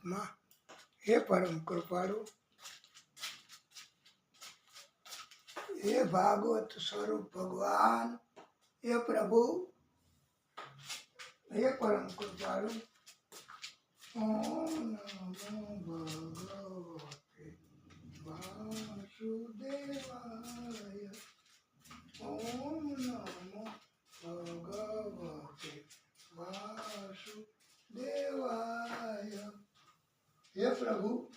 परमात्मा, हे परम कृपालु, हे भागवत स्वरूप भगवान, हे प्रभु, हे परम कृपालु। ओम नमो भगवते वासुदेवाय। ओम नमो भगवते वासुदेवाय। हे प्रभु,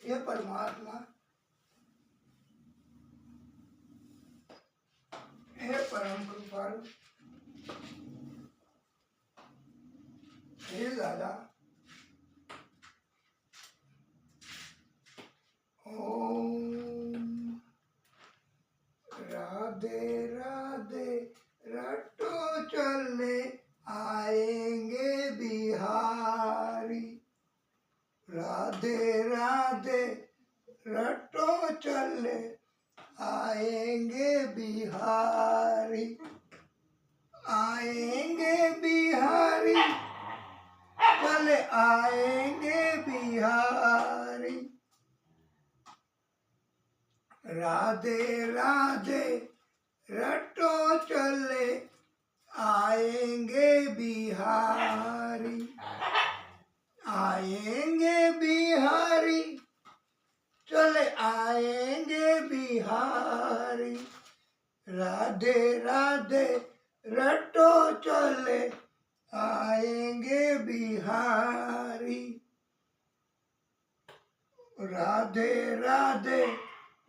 हे परमात्मा, हे परम कृपालु, हे दादा। ओम राधे राधे रटो चले आएंगे बिहारी। राधे राधे रटो चले आएंगे बिहारी। आएंगे बिहारी, चले आएंगे बिहारी। राधे राधे रटो चले आएंगे बिहारी। आएंगे बिहारी, चले आएंगे बिहारी। राधे राधे रटो चले आएंगे बिहारी। राधे राधे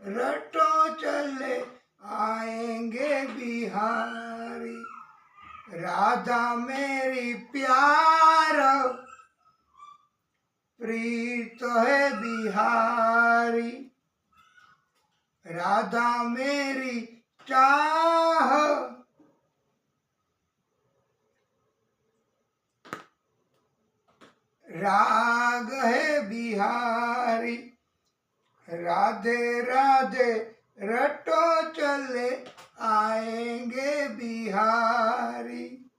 रटो चले आएंगे बिहारी। राधा मेरी प्यार प्रीत है बिहारी। राधा मेरी चाह राग है बिहारी। राधे राधे रटो चले आएंगे बिहारी।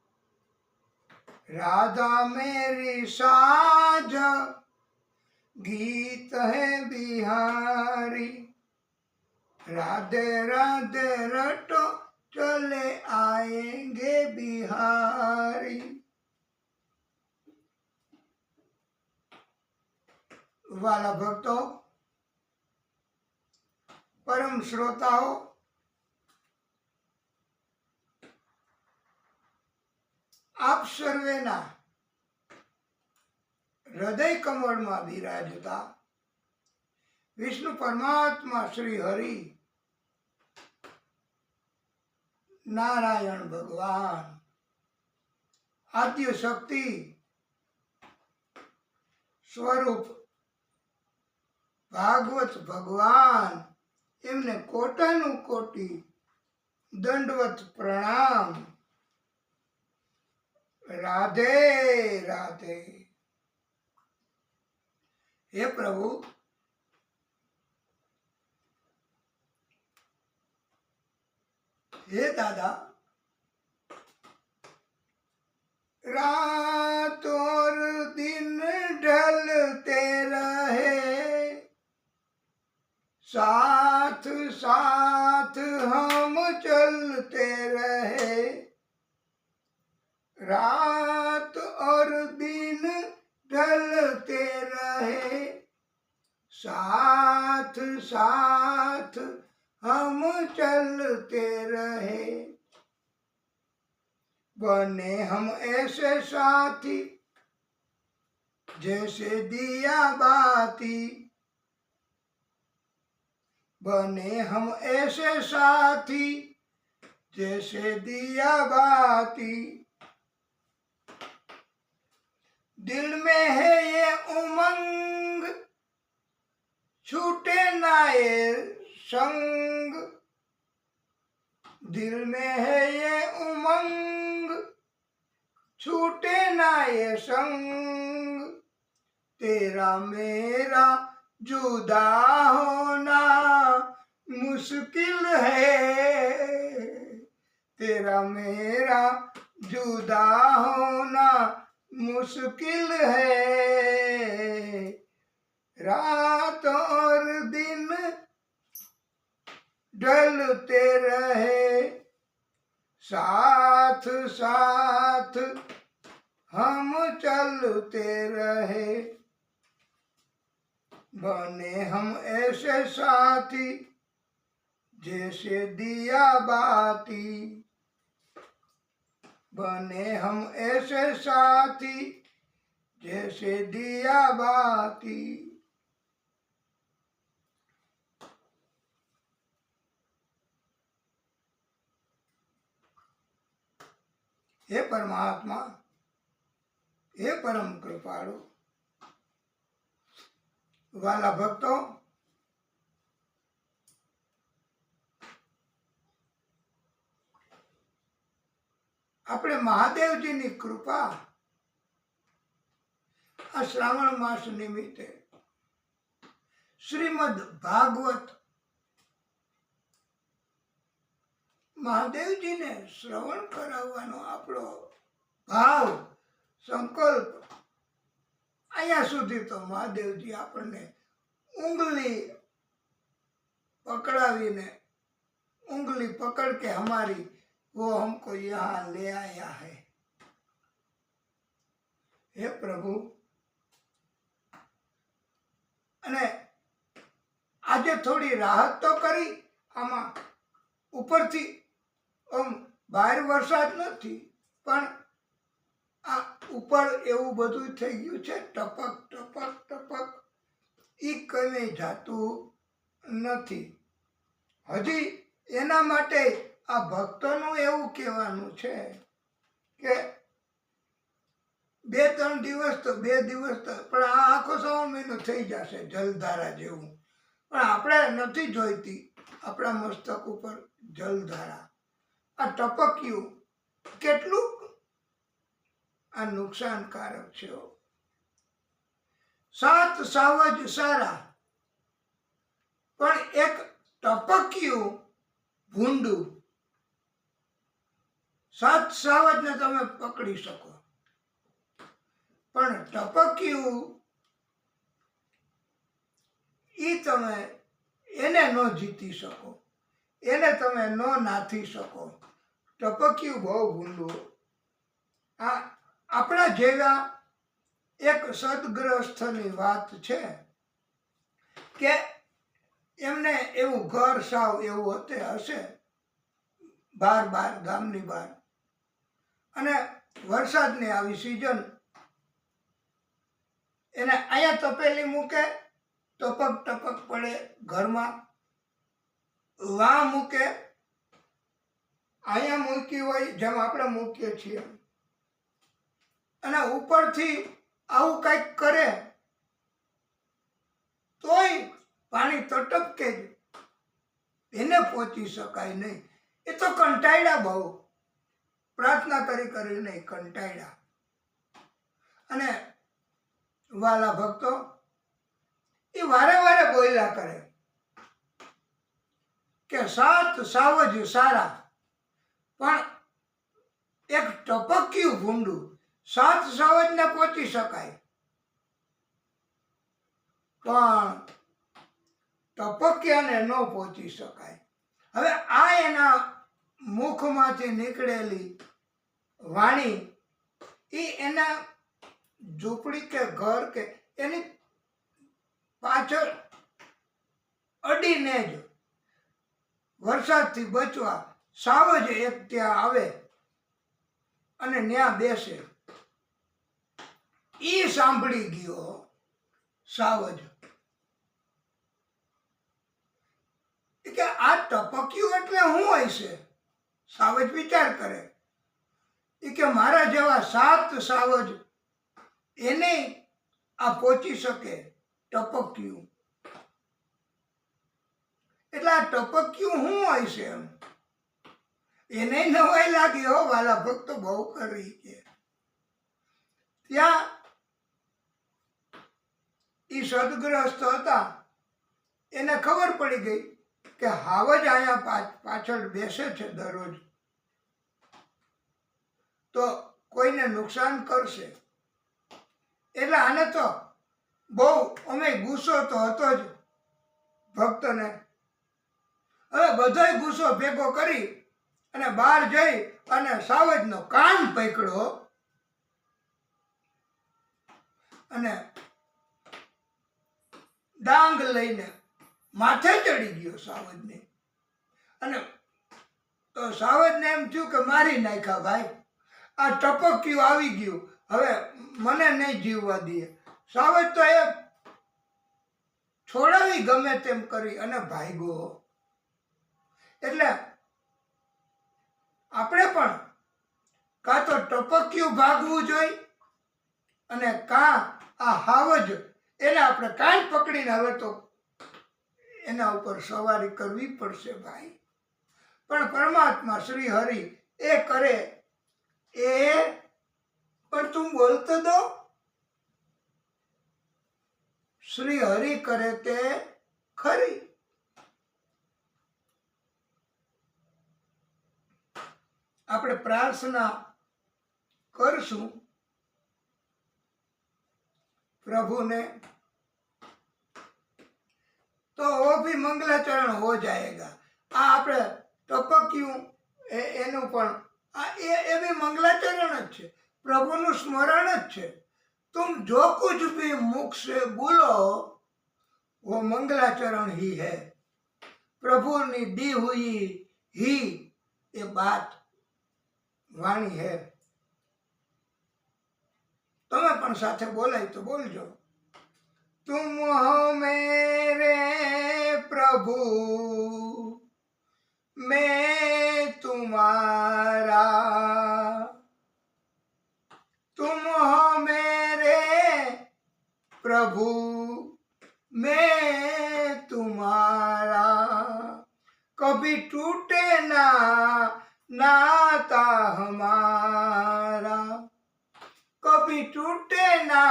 राधा मेरी साज गीत है बिहारी। राधे राधे रटो चले आएंगे बिहारी। वाला भक्तों, परम श्रोताओ, आप सर्वेना हृदय कमल में विराजता विष्णु परमात्मा श्री हरि नारायण भगवान आद्य शक्ति स्वरूप भागवत भगवान एमने कोटानु कोटि दंडवत प्रणाम। राधे राधे। हे प्रभु, हे दादा, रात और दिन ढलते रहे, साथ साथ हम चलते रहे। रात और दिन ढलते रहे, साथ साथ हम चलते रहे। बने हम ऐसे साथी जैसे दिया बाती। बने हम ऐसे साथी जैसे दिया बाती। दिल में है ये उमंग, छूटे ना ये संग। दिल में है ये उमंग, छूटे ना ये संग। तेरा मेरा जुदा होना मुश्किल है। तेरा मेरा जुदा होना मुश्किल है रात और दिन ढलते रहे साथ साथ हम चलते रहे बने हम ऐसे साथी जैसे दिया बाती बने हम ऐसे साथी जैसे दिया बाती हे परमात्मा हे परम कृपाळु वाला भक्तो આપણે મહાદેવજીની કૃપા આ શ્રાવણ માસ નિમિત્તે શ્રીમદ ભાગવત મહાદેવજીને શ્રવણ કરાવવાનો આપણો ભાવ સંકલ્પ અહીંયા સુધી તો મહાદેવજી આપણને ઉંગલી पकड़ावीने उंगली पकड़ के हमारी वो हमको यहाँ ले आया है। हे प्रभु अने आजे थोड़ी राहत तो करी आमा उपरथी बाहर वरसाद नथी पण आ ऊपर एवं बधुं थई गयुं छे टपक टपक टपक ई कई जातुं नथी। हजी एना माटे आ भक्तोनुं एवुं कहेवानुं छे के 2-3 दिवस तो 2 दिवस तो पण आ आखो श्रावण महीनो थई जशे जलधारा जेवुं पण आपणे नथी जोईती आपणा मस्तक उपर जलधारा आ टपक्युं केटલું आ नुकसानकारक छे। 7 सावज सारा पण एक टपक्युं भूंडું 7 सावज ने तमे पकड़ी शको पण टपक्युं ई तमे एने न जीती शको एने तमे न नाथी शको। टपक्युं बहु भूंडું आ आपणा जेवा एक सदग्रस्थनी वात छे के एमने एवं घर साव एवं होते हशे बार बार गामनी बार अने वरसादनी आवी सीजन एने आया तपेली मूके टपक टपक पड़े घर में वा मूके आया मूकी होय जेम आपणे मूकीए छीए अने उपरथी आवुं कंईक करे तोय पाणी तटपके एने पहोंची शकाय नहीं। ए तो कंटाळ्या बहु प्रार्थना करी करी नहीं कंटाळ्या। अने वाला भक्तो ए वारे वारे बोल्या करे के 7 सावज सारा पण एक टपक्युं भूंडું 7 सावज ने पहोंची शकाय पण टपक्याने न पहोंची शकाय। हवे आ एना मुखमांथी निकळेली वाणी ई एना झूंपड़ी के घर के एनी पाछळ अडीने ज वरसादथी बचवा सावज एक त्यां आवे अने न्या बेसे ई सांभળી गयो सावज कि आ टपक्युं एटले हुं हशे। सावज विचार करे कि मारा जेवा 7 सावज एने आ पहोंची शके टपक्युं एटले आ टपक्युं हुं हशे एम एने नवाई लागी हो वाला भक्त बहु करी के त्यां ई सदग्रस्त हता एने खबर पड़ी गई के हावज आया पाछळ बेसे छे दररोज तो कोईने नुकसान करशे એટલે આને તો બહુ અમે ગુસ્સો તો હતો જ ભક્તને. હવે બધોય ગુસ્સો ભેગો કરી અને બહાર જઈ અને સાવજનો કાન પકડ્યો અને ડાંગ લઈને માથે ચડી ગયો સાવજને. અને તો સાવજને એમ થયું કે મારી નાખ્યા ભાઈ, આ ટપક્યું આવી ગયું, હવે મને નહીં જીવવા દે. સાવજ તો એ છોડાવી ગમે તેમ કરી અને ભાગ્યો. એટલે આપણે પણ કાં તો ટપક્યું ભાગવું જોઈએ અને કાં આ હાવજ એને આપણે કાન પકડીને હવે તો એના ઉપર સવારી કરવી પડશે ભાઈ. પણ પરમાત્મા શ્રી હરિ એ કરે એ પણ તું બોલતો દો. શ્રી હરિ કરે તે ખરી. આપણે પ્રાર્થના કરશું प्रभु ने, तो वो भी मंगलाचरण हो जाएगा. आ આપણે ટપક્યું એનું પણ એ भी मंगलाचरण જ છે, પ્રભુનું સ્મરણ જ છે. तुम जो कुछ भी मुख से बोलो वो मंगलाचरण ही है. प्रभु ने दी हुई ही ये बात वाणी है. તમે પણ સાથે બોલાય તો બોલજો. तुम हो मेरे प्रभु मैं तुम्हारा, तुम हो मेरे प्रभु मैं तुम्हारा, कभी टूटे ना नाता हमारा, कभी टूटे ना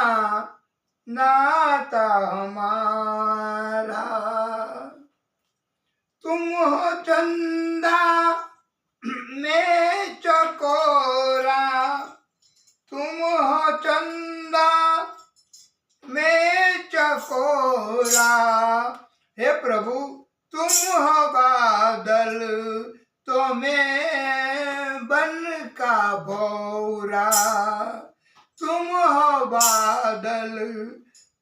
नाता हमारा. तुम हो चंदा मैं चकोरा, तुम हो चंदा मैं चकोरा. हे प्रभु तुम हो बादल तो मैं बन का भौरा, तुम हो बादल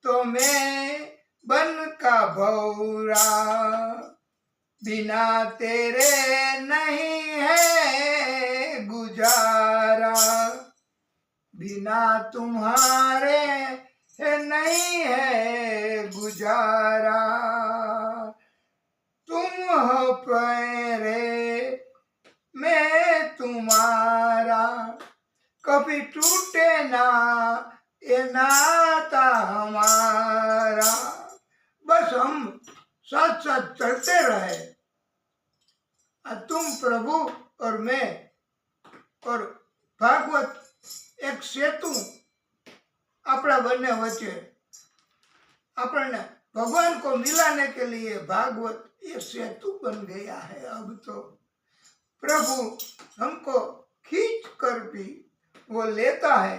तो मैं बन का भौरा. बिना तेरे नहीं है गुजारा, बिना तुम्हारे है नहीं है गुजारा. तुम हो प्यारे मैं तुम्हारा, कभी टूटे ना ये नाता हमारा. बस हम साथ साथ चलते रहे. तुम प्रभु और मैं और भागवत एक सेतु अपना बनने वच्चे. अपने भगवान को मिलाने के लिए भागवत ये सेतु बन गया है. अब तो प्रभु हमको खींच कर भी वो लेता है.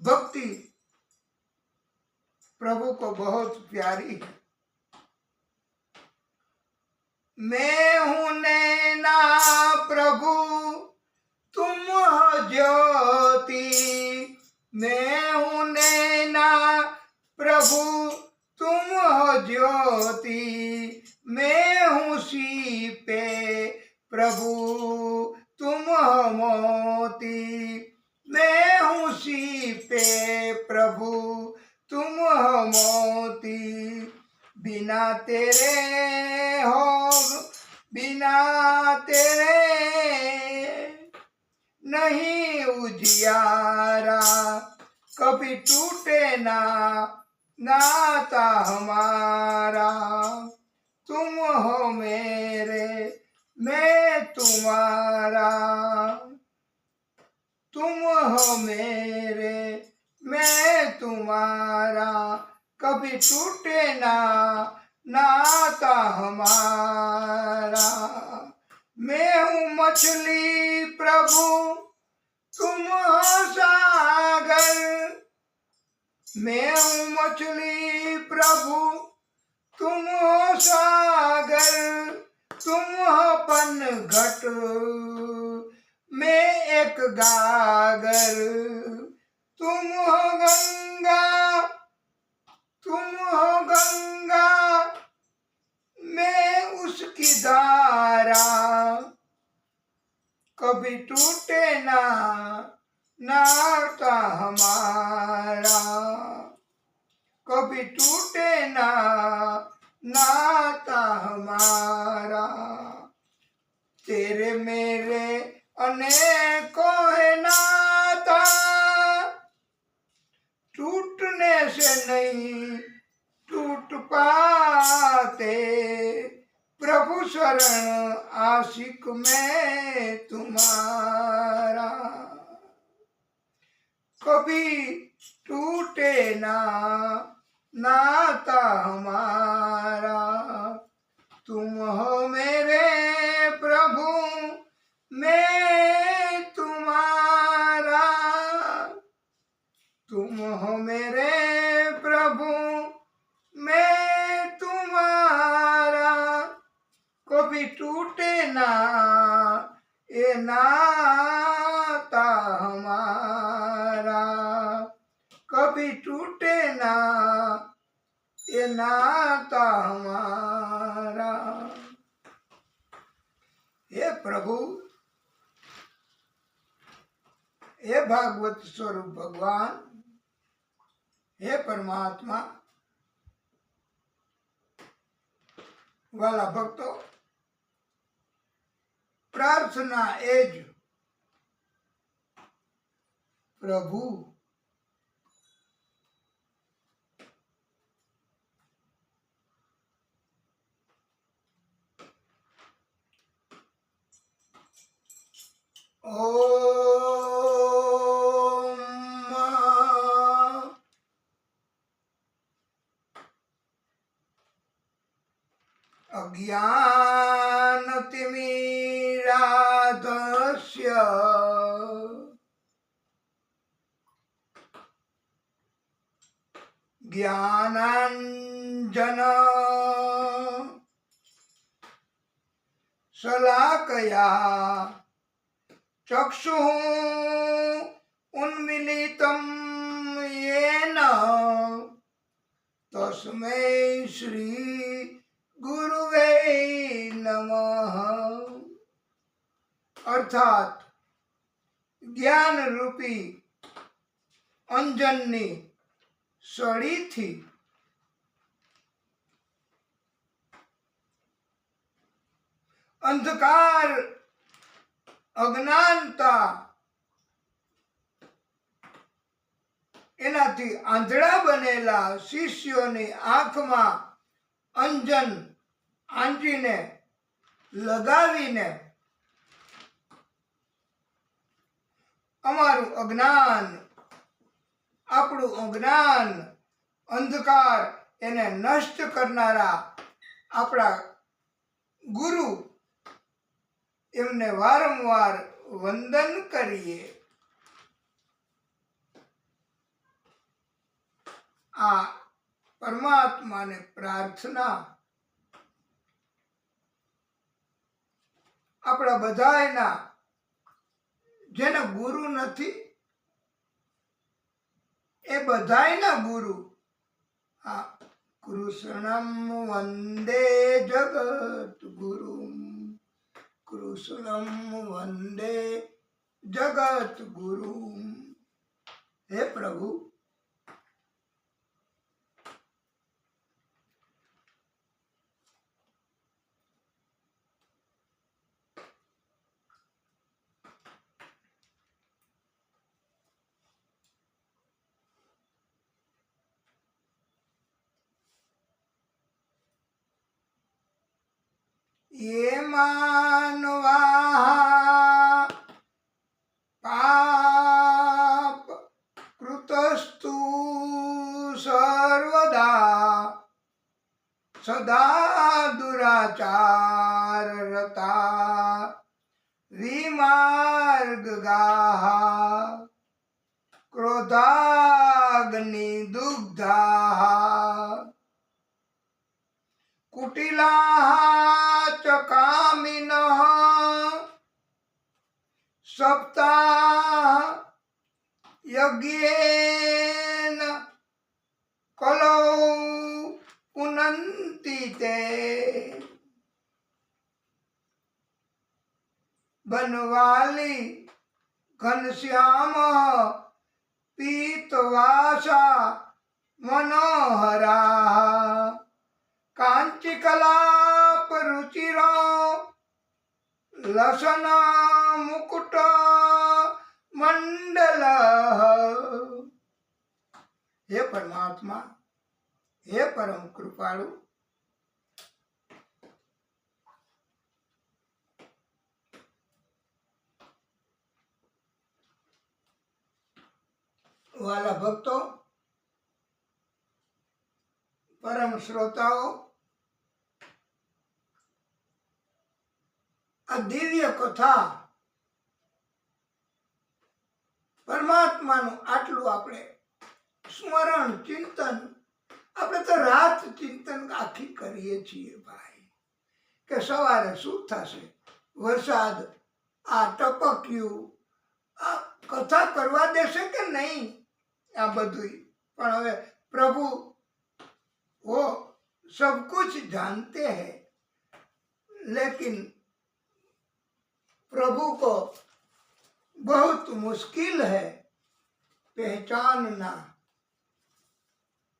भक्ति प्रभु को बहुत प्यारी है. मैं हूँ नैना प्रभु तुम हो ज्योति, मैं हूँ नैना प्रभु तुम हो ज्योति, मैं हूँ सीपे प्रभु तुम हो मोती, मैं हूँ सीपे प्रभु तुम हो मोती. बिना तेरे हो बिना तेरे नहीं उजियारा, कभी टूटे ना नाता हमारा. तुम हो मेरे मैं तुम्हारा, तुम हो मेरे मैं तुम्हारा, कभी टूटे ना नाता हमारा. मैं हूँ मछली प्रभु तुम हो सागर, मैं हूँ मछली प्रभु, तुम हो सागर, तुम हो पनघट, मैं एक गागर, तुम हो गंगा, तुम हो गंगा, मैं उसकी धारा, कभी टूटे ना नाता हमारा, कभी टूटे ना नाता हमारा, तेरे मेरे अनेकों है नाता, टूटने से नहीं टूट पाते, प्रभु शरण आशिक में तुम्हारा, कभी टूटे ना नाता हमारा, तुम हो मेरे प्रभु, मैं तुम्हारा, तुम हो मेरे प्रभु, मैं तुम्हारा, कभी टूटे ना ये नाता हमारा, कभी टूटे ना ये नाता हमारा। हे प्रभु, हे भागवत स्वरूप भगवान, हे परमात्मा, वाला भक्तो, प्रार्थना एज प्रभु ओम अज्ञानतिमिराधस्य ज्ञानाञ्जन शलाकया चक्षुः उन्मीलितं येन तस्मै श्री गुरुवे नमः। अर्थात ज्ञान रूपी અંજનની સળીથી અંધકાર અજ્ઞાનતા એનાથી આંધળા બનેલા શિષ્યોની આંખમાં અંજન આંજીને લગાવીને અમારું અજ્ઞાન, આપણું અજ્ઞાન અંધકાર એને નષ્ટ કરનારા આપણા ગુરુ એમને વારંવાર વંદન કરીએ। આ પરમાત્માને પ્રાર્થના આપણા બધાયના જેના ગુરુ નથી એ બધાયના ગુરુ આ કૃષ્ણમ વંદે જગત ગુરુ, કૃષ્ણમ વંદે જગત ગુરુ। હે પ્રભુ, ये मानवा पाप कृतस्तु सर्वदा सदा दुराचार रता विमार्गाः क्रोधाग्निना અગ્નિ દુગ્ધા કુટિલા ચકામિન સપ્તાહ યજ્ઞેન કલો પુનંતિ તે बनवाली घनश्याम पीतवासा मनोहरा कांची कलाप रुचिरो लसन मुकुट मंडल। हे परमात्मा, हे परम कृपालु, वाला भक्तो, परम श्रोताओ, आ दिव्य कथा परमात्माનું આટલું આપણે સ્મરણ ચિંતન આપણે તો રાત ચિંતન આખી કરીએ છીએ ભાઈ કે સવારે શું થશે, વરસાદ આ ટપક્યું આ કથા કરવા દેશે કે નહીં, આ બધું પણ હવે પ્રભુ वो सब कुछ जानते हैं, लेकिन प्रभु को बहुत मुश्किल है पहचानना।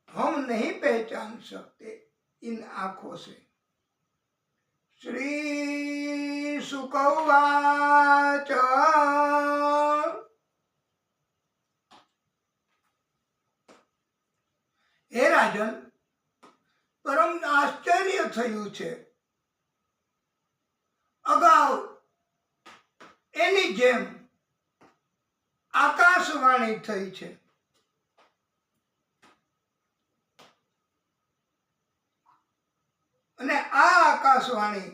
हम नहीं पहचान सकते इन आंखों से। श्री शुक उवाच हे राजन, परम आश्चर्य થયું છે। અગાઉ એની જેમ આકાશવાણી થઈ છે। અને આ આકાશવાણી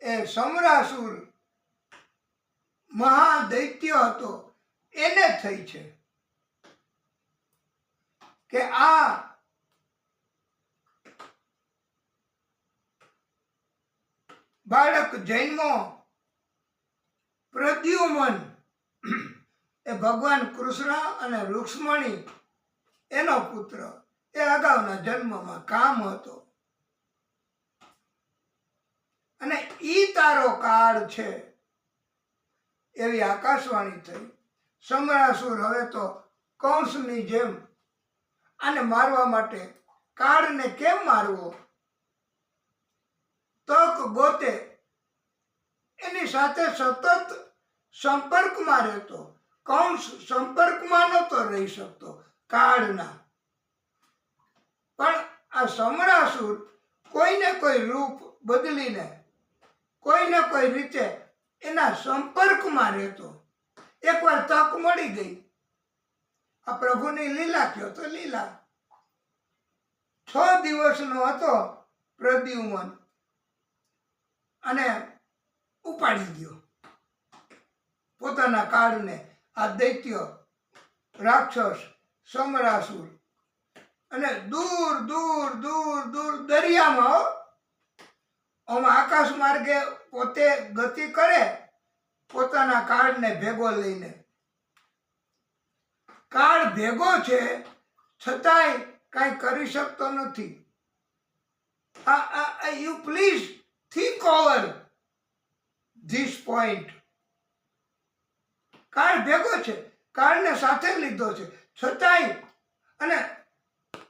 એ સમરાસુર મહાદૈત્ય હતો એને થઈ છે કે આ બાળક જન્મો પ્રદ્યુમન એ ભગવાન કૃષ્ણ અને રૂક્ષ્મણી એનો પુત્ર એ અગાઉના જન્મમાં કામ હતો અને ઈ તારો કાળ છે એવી આકાશવાણી થઈ। સમરાસુર હવે તો કંસની જેમ આને મારવા માટે કાળને કેમ મારવો, તક ગોતે એની સાથે સતત સંપર્કમાં રહેતો। કંસ સંપર્કમાં નહોતો રહી શકતો કાળના, પણ આ સમરાસુર કોઈને કોઈ રૂપ બદલીને કોઈને કોઈ રીતે એના સંપર્કમાં રહેતો। એકવાર તક મળી ગઈ, આ પ્રભુની લીલા કયો તો લીલા। 6 દિવસનો હતો પ્રદ્યુમન અને ઉપાડી ગયો પોતાના કાળને આ દૈત્ય રાક્ષસ સમરાસુર, અને દૂર દૂર દૂર દૂર દરિયામાં આમ આકાશ માર્ગે પોતે ગતિ કરે પોતાના કાળને ભેગો લઈને। કાળ ભેગો છે છતાંય કાંઈ કરી શકતો નથી। You please think over this point. કાળ ભેગો છે, કાળને સાથે લીધો છે છતાંય, અને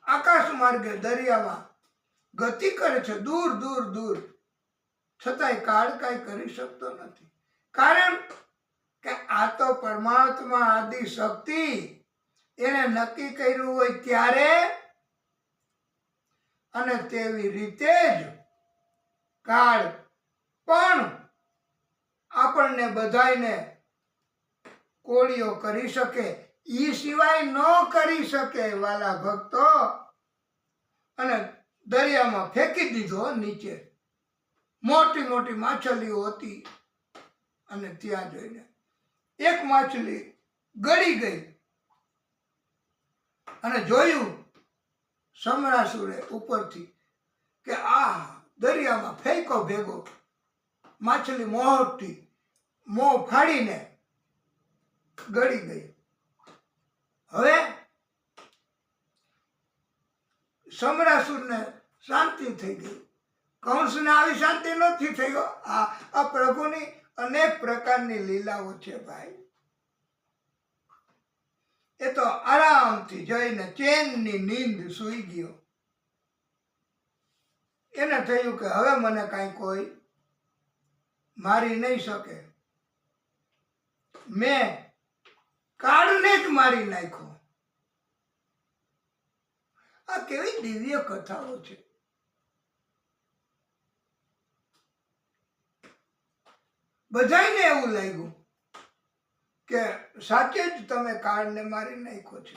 આકાશ માર્ગે દરિયામાં ગતિ કરે છે દૂર દૂર દૂર, છતાંય કાળ કાંઈ કરી શકતો નથી। કારણ કે આ તો પરમાત્મા આદિ શક્તિ એને નક્કી કર્યું હોય ત્યારે અને તેવી રીતે જ કાળ પણ આપણને બધાયને કોળીઓ કરી શકે, ઈ સિવાય ન કરી શકે વાલા ભક્તો। અને દરિયામાં ફેંકી દીધો નીચે, મોટી મોટી માછલીઓ હતી અને ત્યાં જોઈને એક માછલી ગળી ગઈ અને જોયું સમરાસુરે ઉપરથી કે આ દરિયામાં ફેંકો ભેગો માછલી મોટી મોં ફાડીને ગળી ગઈ. હવે સમરાસુરને શાંતિ થઈ ગઈ. કંસને આવી શાંતિ નથી થઈ. આ પ્રભુની અનેક પ્રકારની લીલાઓ છે ભાઈ. એ તો આરામથી જઈને ચેનની નીંદ સૂઈ ગયો. એને થયું કે હવે મને કાંઈ કોઈ મારી નહીં શકે. મેં કાળને જ મારી નાખ્યો. આ કેવી દિવ્ય કથાઓ છે. બધાને એવું લાગ્યું કે સાચે જ તમે કાળને મારી નાખ્યો છે.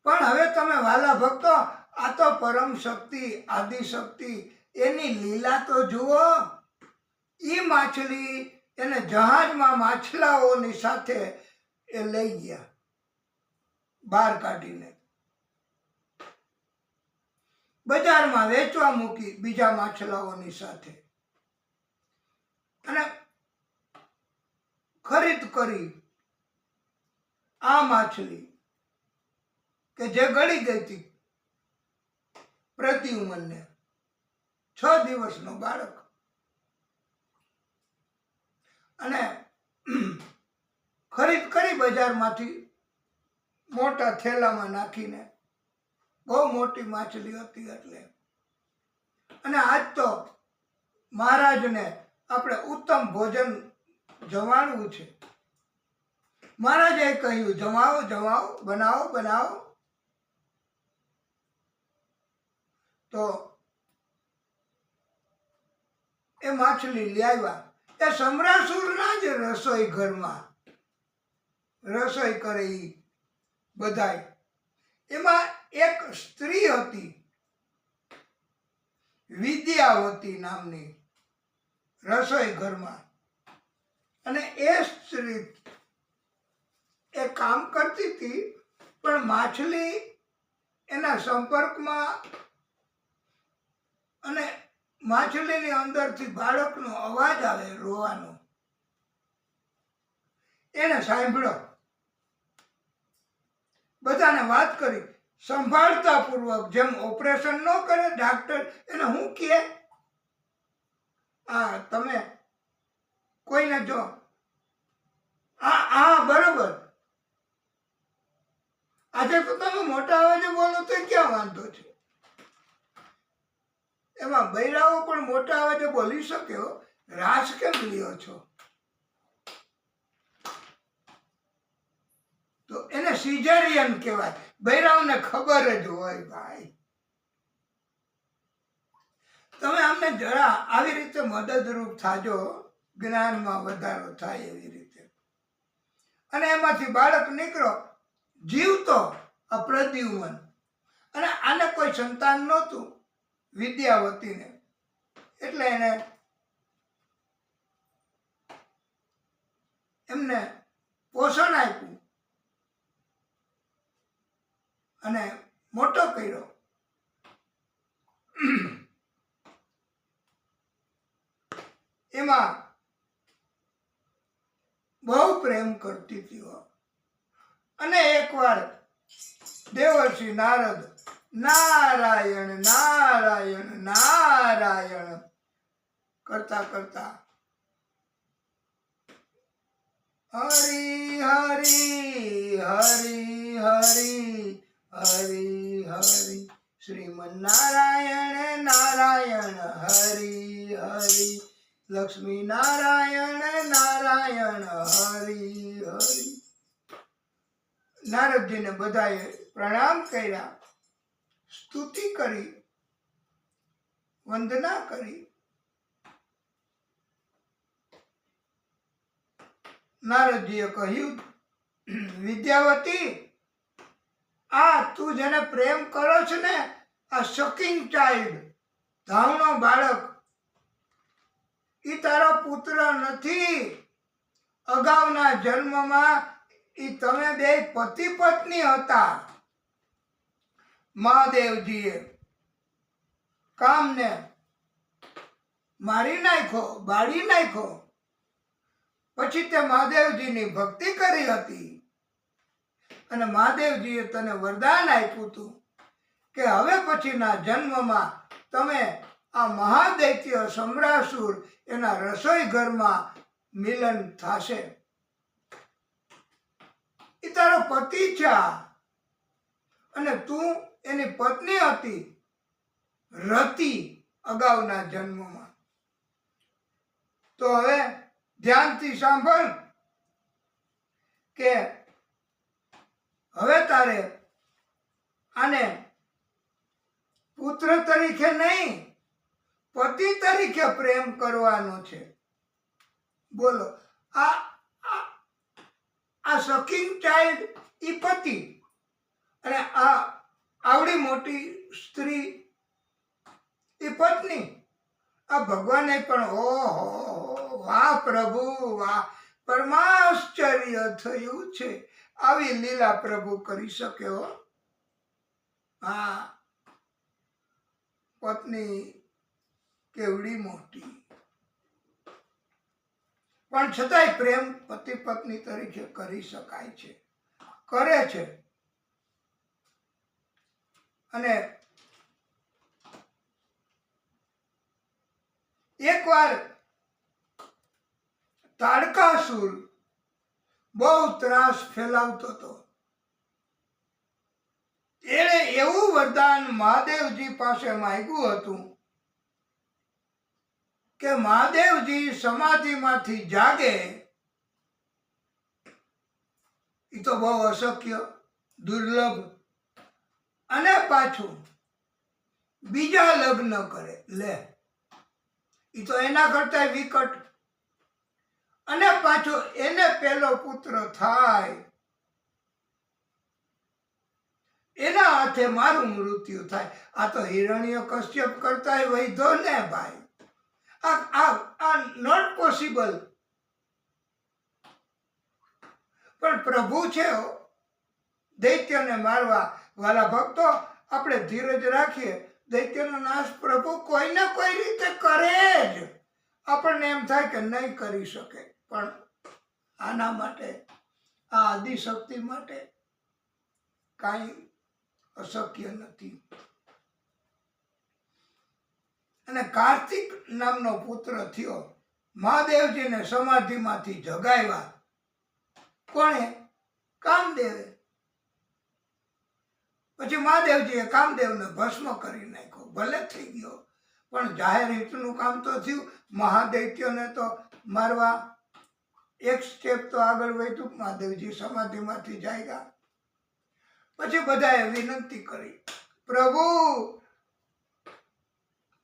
પણ હવે તમે વાલા ભક્તો, આ તો પરમ શક્તિ, આદિશક્તિ, એની લીલા તો જુઓ. ઈ માછલી એને જહાજમાં માછલાઓની સાથે એ લઈ ગયા, બહાર કાઢીને બજારમાં વેચવા મૂકી બીજા માછલાઓની સાથે. અને ખરીદ કરી આ માછલી કે જે ગળી ગઈ હતી પ્રદ્યુમ્નને, 6 દિવસનો બાળક. અને ખરીદ કરી બજારમાંથી મોટા થેલામાં નાખીને. બહુ મોટી માછલી હતી એટલે. અને આજ તો મહારાજને આપણે ઉત્તમ ભોજન જમાડવું છે. મહારાજે કહ્યું જમાવો જમાવો, બનાવો બનાવો. તો એ માછલી લઈ આવ્યા. એ સમરાસુરના જ રસોઈ ઘરમાં રસોઈ કરે ઈ બધાય. એમાં એક સ્ત્રી હતી વિદ્યાવતી નામની રસોઈ ઘરમાં. અને એ સ્ત્રી એ કામ કરતી હતી, પણ માછલી એના સંપર્કમાં અને માછલીની અંદરથી બાળકનો અવાજ આવે રોવાનો. એને સાંભળ્યો, બધાને વાત કરી સંભાળતા પૂર્વક. જેમ ઓપરેશન ન કરે ડાક્ટર, એને હું કહે, હા તમે કોઈને જો હા બરોબર, આજે તો તમે મોટા અવાજે બોલો તો ક્યાં વાંધો છે. એમાં બૈરાઓ પણ મોટા અવાજે બોલી શકે. રાસ કેમ લ્યો છો? તો એને સિઝેરિયન કહેવાય. બૈરાઓને ખબર જ હોય ભાઈ. તમે અમને જરા આવી રીતે મદદરૂપ થાજો, જ્ઞાનમાં વધારો થાય એવી રીતે. અને એમાંથી બાળક નીકળો જીવતો, આ પ્રદ્યુમ્ન. અને આને કોઈ સંતાન નહોતું વિદ્યાવતીને, એટલે એને એમને પોષણ આપ્યું અને મોટો કર્યો. એમાં બહુ પ્રેમ કરતી હતી. અને એકવાર દેવર્ષિ નારદ નારાયણ નારાયણ નારાયણ કરતા કરતા હરી હરી હરી હરી હરી હરી શ્રીમન નારાયણ નારાયણ હરી હરી લક્ષ્મી નારાયણ નારાયણ હરી હરી. નારદજીને બધાએ પ્રણામ કર્યા, સ્તુતિ કરી, વંદના કરી. નારદજીએ કહ્યું, વિદ્યાવતી, આ તું જેને પ્રેમ કરો છો ને, આ શોકિંગ ચાઇલ્ડ, ધાવણો બાળક, એ તારો પુત્ર નથી. અગાઉના જન્મમાં એ તમે બે પતિ પત્ની હતા. મહાદેવજીએ કામને મારી નાખ્યો, બાળી નાખ્યો. પછી તે મહાદેવજીની ભક્તિ કરી હતી અને મહાદેવજીએ તને વરદાન આપ્યું હતું કે હવે પછીના જન્મમાં તમે આ મહાદૈત્ય સમ્રાસુર એના રસોઈ ઘરમાં મિલન થશે. એ તારો પતિ છે અને તું એની પત્ની હતી રતિ અગાઉના જન્મમાં. તો હવે ધ્યાનથી સાંભળ કે હવે તારે આને પુત્ર તરીકે નહીં, પતિ તરીકે પ્રેમ કરવાનો છે. બોલો, આ સકિંગ ચાઇલ્ડ ઈ પતિ અને આ આવડી મોટી સ્ત્રી એ પત્ની. આ ભગવાને પણ ઓહો, વાહ પ્રભુ વાહ, પરમાશ્ચર્ય થયું છે. આવી લીલા પ્રભુ કરી શકે હો. હા, પત્ની કેવડી મોટી, પણ છતાંય પ્રેમ પતિ પત્ની તરીકે કરી શકાય છે, કરે છે. અને એકવાર તાડકાસુર બહુ ત્રાસ ફેલાવતો હતો. એણે એવું વરદાન મહાદેવજી પાસે માંગ્યું હતું કે મહાદેવજી સમાધિમાંથી જાગે. એ તો બહુ અશક્ય, દુર્લભ, અને પાછું બીજા લગ્ન કરે. લે, એ તો એના કરતા વિકટ. અને પાછો એને પેલો પુત્ર થાય, એના હાથે મારું મૃત્યુ થાય. આ તો હિરણ્ય કશ્યપ કરતા વૈધો ને ભાઈ. આ નોટ પોસિબલ. પણ પ્રભુ છે દૈત્યને મારવા. વાલા ભક્તો, આપણે ધીરજ રાખીએ. દૈત્યનો નાશ પ્રભુ કોઈને કોઈ રીતે કરે જ. આપણને એમ થાય કે નહીં કરી શકે, પણ આના માટે, આ આદિશક્તિ માટે કાંઈ અશક્ય નથી. અને કાર્તિક નામનો પુત્ર થયો. મહાદેવજીને સમાધિમાંથી જગાવ્યા. કોણે? કામદેવે. પછી મહાદેવજીએ કામદેવને ભસ્મ કરી નાખ્યો. ભલે થઈ ગયો, પણ જાહેર હિતનું કામ તો થયું. મહાદૈત્યને તો મારવા એક સ્ટેપ તો આગળ વધ્યું. મહાદેવજી સમાધિમાંથી જાગ્યા. પછી બધાએ વિનંતી કરી, પ્રભુ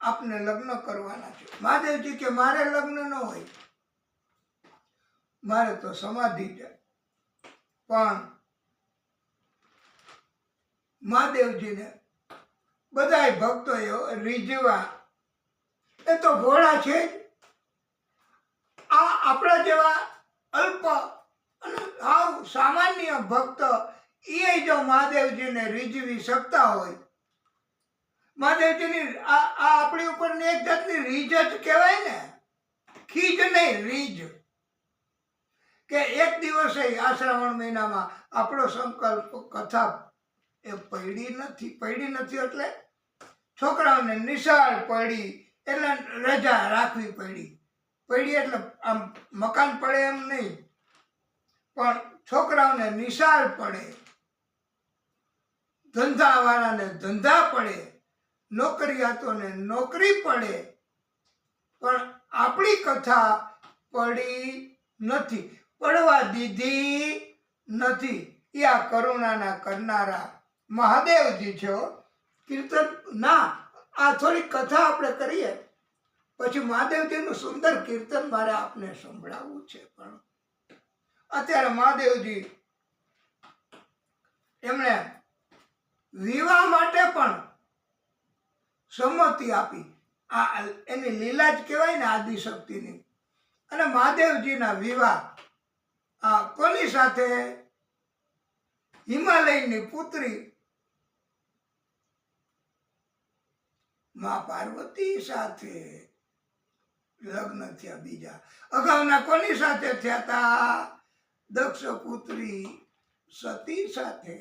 આપને લગ્ન કરવાના છે. મહાદેવજી કે મારે લગ્ન ન હોય, મારે તો સમાધિ જાય. પણ મહાદેવજીને બધા ભક્તોએ રીઝવા. એ તો ભોળા છે જ. આ આપણા જેવા અલ્પ અને આવ સામાન્ય ભક્ત એ જો મહાદેવજીને રીઝવી શકતા હોય, મહાદેવજીની આ આપણી ઉપરની એક જાતની રીઝ જ કહેવાય ને. ખીજ નહીં, રીઝ. કે એક દિવસે આ શ્રાવણ મહિનામાં આપણો સંકલ્પ કથા એ પડી નથી એટલે છોકરાઓને નિશાળ પડી એટલે રજા રાખવી પડી એટલે આમ મકાન પડે એમ નહીં, પણ છોકરાઓને નિશાળ પડે, ધંધાવાળાને ધંધા પડે, નોકરિયાતોને નોકરી પડે, પણ આપણી કથા પડી નથી, પડવા દીધી નથી. એ આ કરુણાના કરનારા મહાદેવજી છે. કીર્તન ના, આ થોડી કથા આપણે કરીએ, પછી મહાદેવજીનું સુંદર કીર્તન મારે આપને સંભળાવવું છે. પણ અત્યારે મહાદેવજી એમણે વિવાહ માટે પણ સંમતિ આપી. આ એની લીલા જ કહેવાય ને આદિશક્તિની. અને મહાદેવજીના વિવાહ કોની સાથે? હિમાલયની પુત્રી માં પાર્વતી સાથે લગ્ન થયા. બીજા અગાઉના કોની સાથે થયા હતા? દક્ષ પુત્રી સતી સાથે.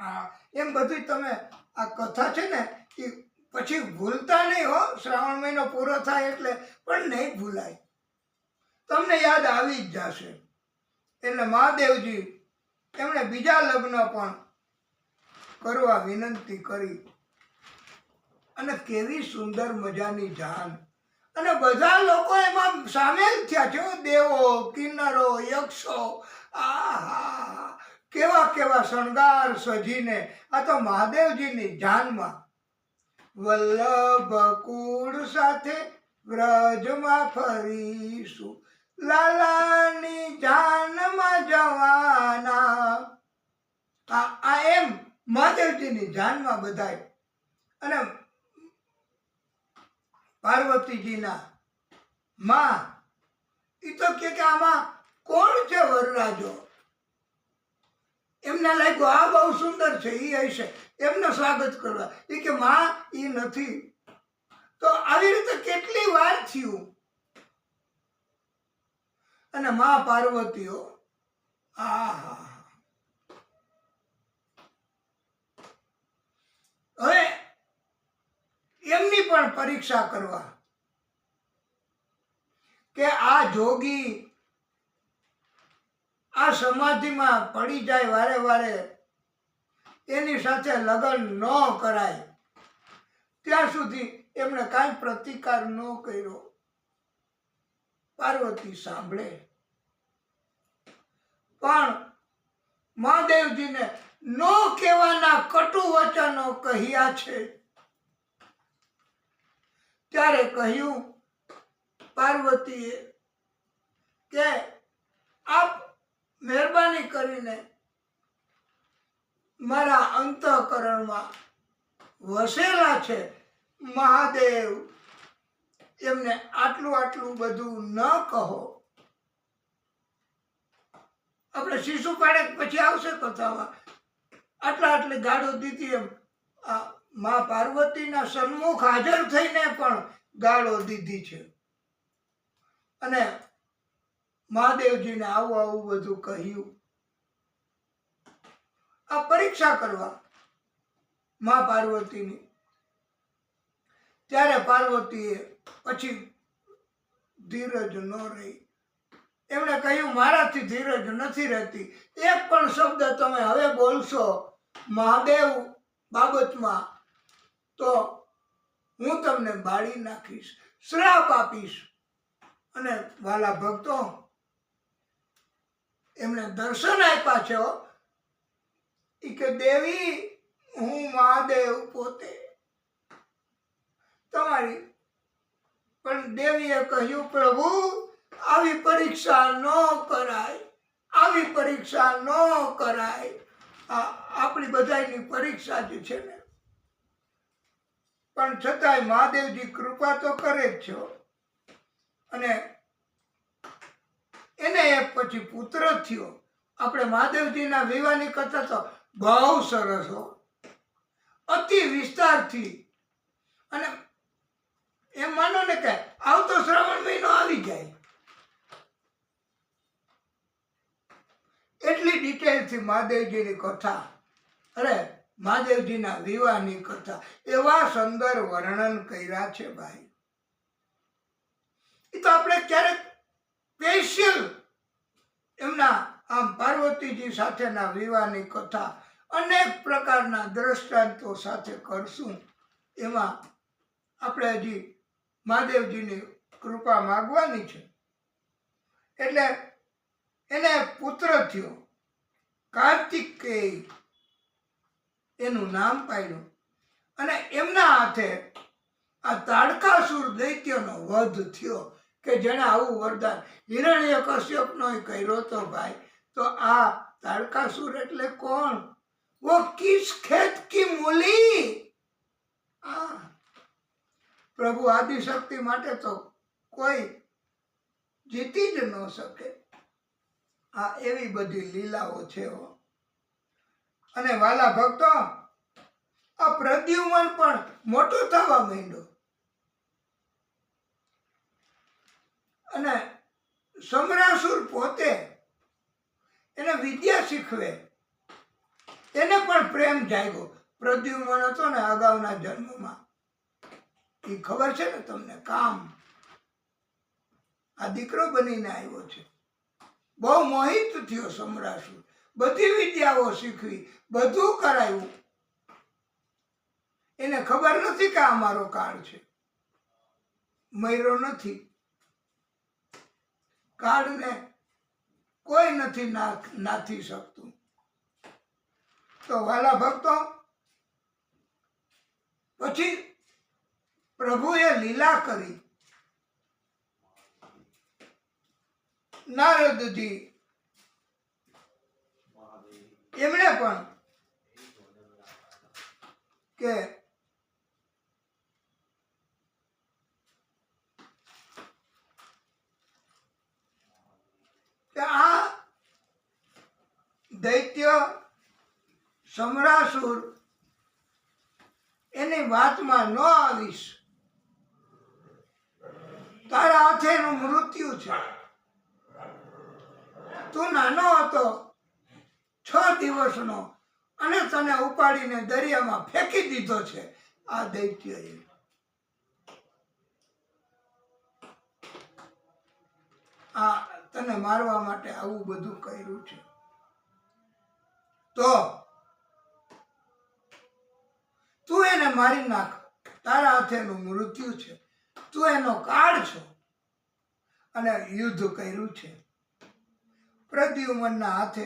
હા, એમ બધું તમે આ કથા છે ને એ પછી ભૂલતા નહીં હો. શ્રાવણ મહિનો પૂરો થાય એટલે પણ નહીં ભૂલાય, તમને યાદ આવી જ જશે. એટલે મહાદેવજી એમણે બીજા લગ્ન પણ કરવા વિનંતી કરી. અને કેવી સુંદર મજાની જાન, અને બધા લોકો એમાં સામેલ થયા છે. દેવો, કિન્નરો, યક્ષો, આહા કેવા કેવા શણગાર સજીને આ તો મહાદેવજીની જાનમાં વલ્લભ કુળ સાથે વ્રજમાં ફરીશું, લાલાની જાનમાં જવાના. આ એમ મહાદેવજીની જાનમાં બધાય. અને પાર્વતીજીના માં એ તો કે આમાં કોણ છે વરરાજો? એમને લાગ્યું આ બહુ સુંદર છે, એ હશે, એમનું સ્વાગત કરવા. એ કે માં એ નથી. તો આવી રીતે કેટલી વાર થયું. અને માં પાર્વતીઓ આહા હવે એમની પણ પરીક્ષા કરવા કે આ જોગી આ સમાધિમાં પડી જાય વારે વારે, એની સાથે લગ્ન ન કરાય. ત્યાં સુધી એમણે કાંઈ પ્રતિકાર ન કર્યો. પાર્વતી સાંભળે પણ મહાદેવજીને નો કહેવાના કટુ વચનો કહ્યા છે. ત્યારે કહ્યું પાર્વતીએ કે આપ મહેરબાની કરીને મારા અંતઃકરણમાં વસેલા છે. મહાદેવ એમને આટલું આટલું બધું ન કહો. આપણે શિશુ પાડે પછી આવશે કથામાં. આટલી ગાળો દીધી એમ માં પાર્વતીના સન્મુખ હાજર થઈને પણ ગાળો દીધી છે. અને મહાદેવજીને આવું બધું કહ્યું. આ પરીક્ષા કરવા માં પાર્વતીની. ત્યારે પાર્વતીએ પછી ધીરજ ન રહી. એમણે કહ્યું મારાથી ધીરજ નથી રહેતી. એક પણ શબ્દ તમે હવે બોલશો મહાદેવ બાબતમાં તો હું તમને બાળી નાખીશ, શ્રાપ આપીશ. અને વાલા ભક્તો, એમણે દર્શન આપ્યા છે. ઈ કે દેવી હું મહાદેવ પોતે તમારી. પણ દેવીએ કહ્યું પ્રભુ આવી પરીક્ષા ન કરાય, આવી પરીક્ષા ન કરાય. આપણી બધાની પરીક્ષા જ છે ને. પણ છતાંય મહાદેવજી કૃપા તો કરે જ છે. અને એને એક પછી પુત્ર થયો. આપણે મહાદેવજીના વિવાહની કથા તો બહુ સરસ હો, અતિ વિસ્તારથી. અને એમ માનો ને કે આવતો શ્રાવણ મહિનો આવી જાય એટલી ડિટેલથી મહાદેવજીની કથા, અરે મહાદેવજીના વિવાહની કથા એવા સુંદર વર્ણન કર્યા છે ભાઈ. એ તો આપણે ક્યારેક સ્પેશિયલ એમના આમ પાર્વતીજી સાથેના વિવાહની કથા અનેક પ્રકારના દ્રષ્ટાંતો સાથે કરશું. એમાં આપણે હજી મહાદેવજીની કૃપા માગવાની છે. એટલે એને પુત્ર થયો કાર્તિકેય, એનું નામ પાડ્યું. અને એમના હાથે આ તાડકાસુર દૈત્યનો વધ થયો કે જેણે આવું વરદાન હિરણ્યકશ્યપનો કર્યો તો ભાઈ. તો આ તાડકાસુર એટલે કોણ? वो किस खेत की मूली? પ્રભુ આદિશક્તિ માટે તો કોઈ જીતી જ ન શકે. આ એવી બધી લીલાઓ છે. અને વાલા ભક્તો, આ પ્રદ્યુમન પણ મોટો થવા માંડ્યો અને સમરાસુર પોતે એને વિદ્યા શીખવે, એને પણ પ્રેમ જાગ્યો. પ્રદ્યુમન હતો ને અગાઉના જન્મમાં, એ ખબર છે ને તમને, કામ, આ દીકરો બનીને આવ્યો છે. બહુ મોહિત થયો સમરાસુર, બધી વિદ્યાઓ શીખવી, બધું કરાયું. એને ખબર નથી કે આ મારો કાળ છે, મર્યો નથી. કાળને કોઈ નથી નાથી શકતું. તો વાલા ભક્તો, પછી પ્રભુએ લીલા કરી. નારદજી એમણે પણ કે આ દૈત્ય સમરાસુર એની વાતમાં ન આવીશ, તારા હાથે એનું મૃત્યુ છે. તું નાનો હતો 6 દિવસનો અને તને ઉપાડીને દરિયામાં ફેંકી દીધો છે આ દૈત્યએ. આ તને મારવા માટે આવું બધું કર્યું છે. તો તું એને મારી નાખ, તારા હાથે એનું મૃત્યુ છે, તું એનો કાળ છો. અને યુદ્ધ કર્યું છે પ્રદ્યુમનના હાથે.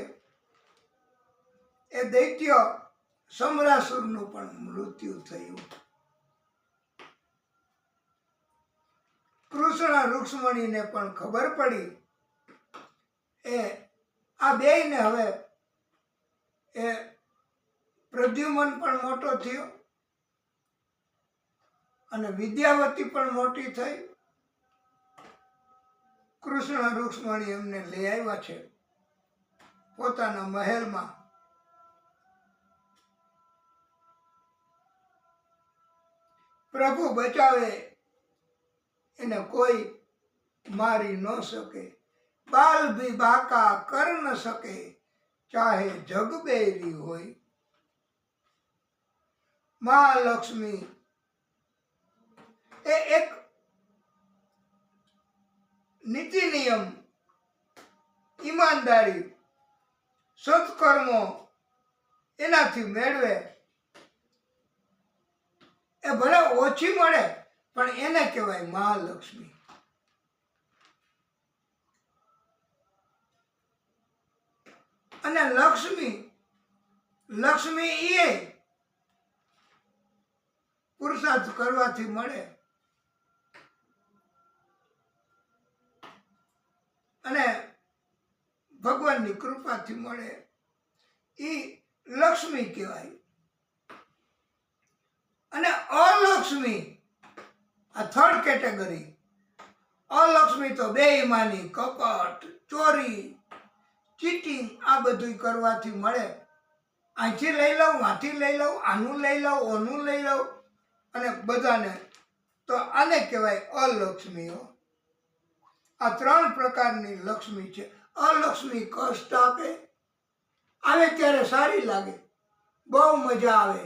એ દૈત્ય સમરાસુરનું પણ મૃત્યુ થયું. કૃષ્ણ રૂક્ષ્મણીને પણ ખબર પડી. એ આ બેયને હવે એ પ્રદ્યુમન પણ મોટો થયો અને વિદ્યાવતી પણ મોટી થઈ. કૃષ્ણ રૂક્ષ્મણી એમને લઈ આવ્યા છે પોતાના મહેલમાં. પ્રભુ બચાવે એને કોઈ મારી ન શકે. બાલ ભી બાકા કર ન શકે, ચાહે જગ બેરી હોય. મહાલક્ષ્મી એ એક નીતિ નિયમ, ઈમાનદારી, સત્કર્મો એનાથી મેળવે. એ ભલે ઓછી મળે પણ એને કહેવાય મહાલક્ષ્મી. અને લક્ષ્મી એ પુરુષાર્થ કરવાથી મળે. અને ભગવાનની કૃપાથી મળે. એ લક્ષ્મી કહેવાય. અને અલક્ષ્મી આ થર્ડ કેટેગરી. અલક્ષ્મી તો બેઈમાની, કપટ, ચોરી, ચીટિંગ, આ બધું કરવાથી મળે. અહીંથી લઈ લઉં, આથી લઈ લઉં, આનું લઈ લઉં, ઓનું લઈ લઉં અને બધાને. તો આને કહેવાય અલક્ષ્મીઓ. આ 3 પ્રકારની લક્ષ્મી છે. અલક્ષ્મી કષ્ટ આપે, આવે ત્યારે સારી લાગે, બહુ મજા આવે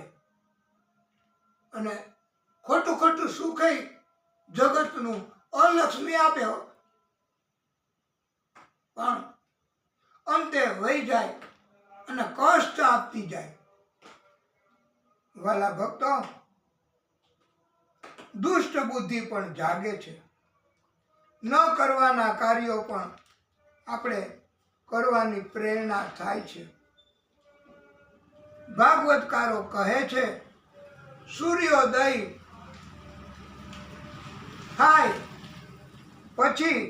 અને ખોટું ખોટું સુખ જગતનું અલક્ષ્મી આપે, પણ અંતે વહી જાય અને કષ્ટ આપતી જાય. વાલા ભક્તો, દુષ્ટ બુદ્ધિ પણ જાગે છે. ન કરવાના કાર્યો પણ આપણે કરવાની પ્રેરણા થાય છે. ભાગવતકારો કહે છે સૂર્યોદય થાય પછી,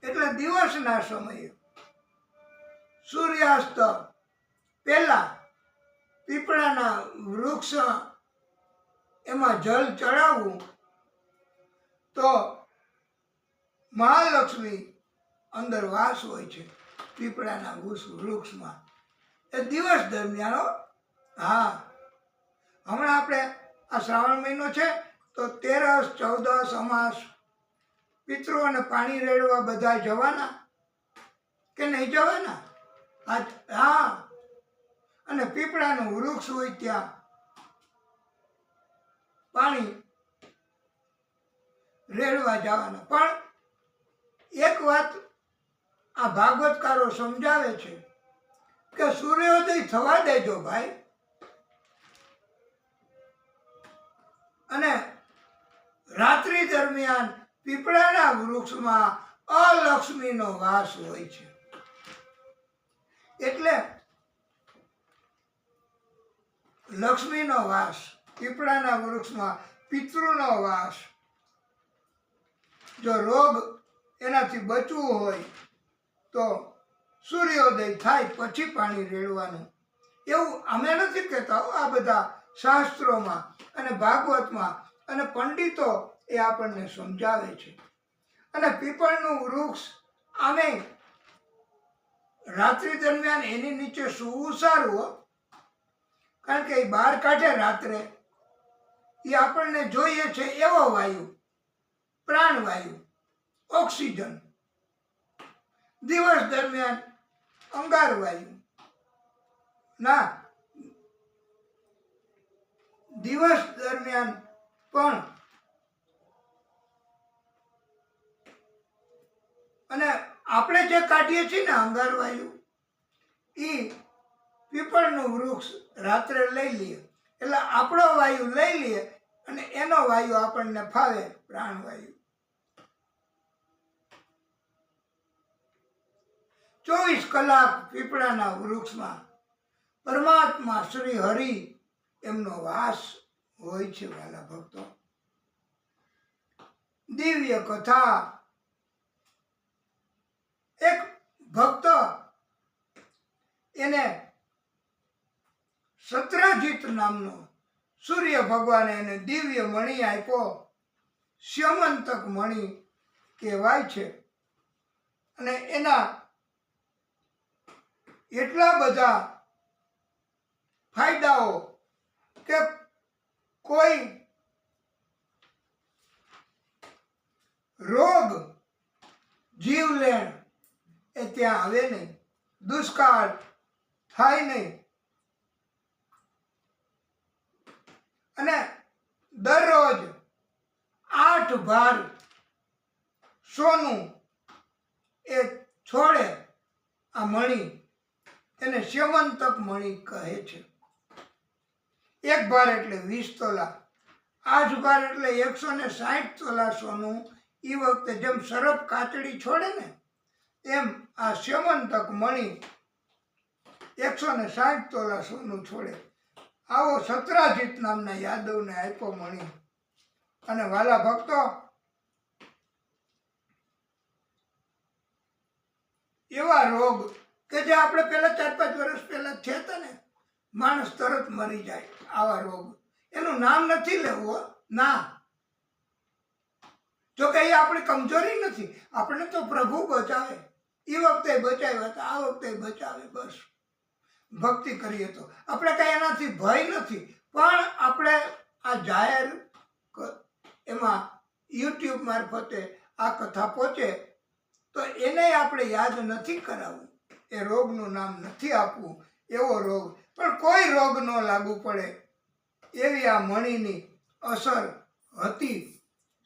એટલે દિવસના સમયે, સૂર્યાસ્ત પહેલા પીપળાના વૃક્ષ એમાં જલ ચડાવવું તો મહાલક્ષ્મી અંદર વાસ હોય છે પીપળાના વૃક્ષમાં. એ દિવસ દરમિયાન હો. હા, હમણાં આપણે આ શ્રાવણ મહિનો છે તો 13, 14 અમાસ પિતૃઓને પાણી રેડવા બધા જવાના કે નહીં જવાના? હા, અને પીપળાનું વૃક્ષ હોય ત્યાં પાણી રેડવા જવાના. પણ એક વાત આ ભાગવતકારો સમજાવે છે કે સૂર્યોદય થવા દેજો ભાઈ, અને રાત્રિ દરમિયાન પીપળાના વૃક્ષમાં અલક્ષ્મીનો વાસ હોય છે. એટલે લક્ષ્મીનો વાસ, પીપળાના વૃક્ષમાં પિતૃનો વાસ. જો રોગ એનાથી બચવું હોય તો સૂર્યોદય થાય પછી પાણી રેડવાનું. એવું અમે નથી કહેતા, આ બધા શાસ્ત્રોમાં અને ભાગવતમાં અને પંડિતો એ આપણને સમજાવે છે. અને પીપળનું વૃક્ષ આમે રાત્રિ દરમિયાન એની નીચે સૂવું સારું હો, કારણ કે એ બહાર કાઢે રાત્રે, એ આપણને જોઈએ છે એવો વાયુ, પ્રાણવાયુ, ઓક્સિજન. દિવસ દરમિયાન અંગાર વાયુ ના, દિવસ દરમિયાન પણ અને આપણે જે કાઢીએ છીએ ને અંગાર વાયુ, એ પીપળનું વૃક્ષ રાત્રે લઈ લઈએ એટલે આપણો વાયુ લઈ લઈએ અને એનો વાયુ આપણને ફાવે, પ્રાણવાયુ. 24 કલાક પીપળાના વૃક્ષમાં પરમાત્મા શ્રી હરિ એમનો વાસ હોય છે. વાલા ભક્તો, દિવ્ય કથા. એક ભક્ત એને સત્રાજીત નામનો સૂર્ય ભગવાને એને દિવ્ય મણિ આપ્યો, સ્યમંતક મણિ કહેવાય છે. અને એના એટલા બધા ફાયદાઓ કે કોઈ રોગ જીવલેણ એ ત્યાં આવે નહીં, દુષ્કાળ થાય નહીં. અને દરરોજ 8 ભાર સોનું એ છોડે આ મણિ, એને સ્યમંતક મણિ કહે છે. 1 ભાર એટલે 20 તોલા, 8 ભાર એટલે 160 તોલા સોનું. એ વખતે જેમ સરફ કાચડી છોડે ને એમ આ સ્યમંતક મણિ 160 તોલા સોનું છોડે. આવો સત્રાજીત નામના યાદવને આપ્યો મણિ. અને વાલા ભક્તો, એવા રોગ કે જે આપણે પેલા 4-5 વર્ષ પહેલા થયા હતા ને, માણસ તરત મરી જાય, આવા રોગ. એનું નામ નથી લેવું ના, જો કે એ આપણી કમજોરી નથી, આપણે તો પ્રભુ બચાવે. એ વખતે બચાવ્યા હતા, આ વખતે બચાવે. બસ ભક્તિ કરીએ તો આપણે કઈ એનાથી ભય નથી. પણ આપણે આ જાહેર એમાં યુટ્યુબ મારફતે આ કથા પહોંચે તો એને આપણે યાદ નથી કરાવવું, એ રોગનું નામ નથી આપવું. એવો રોગ પણ કોઈ રોગ ન લાગુ પડે એવી આ મણિની અસર હતી,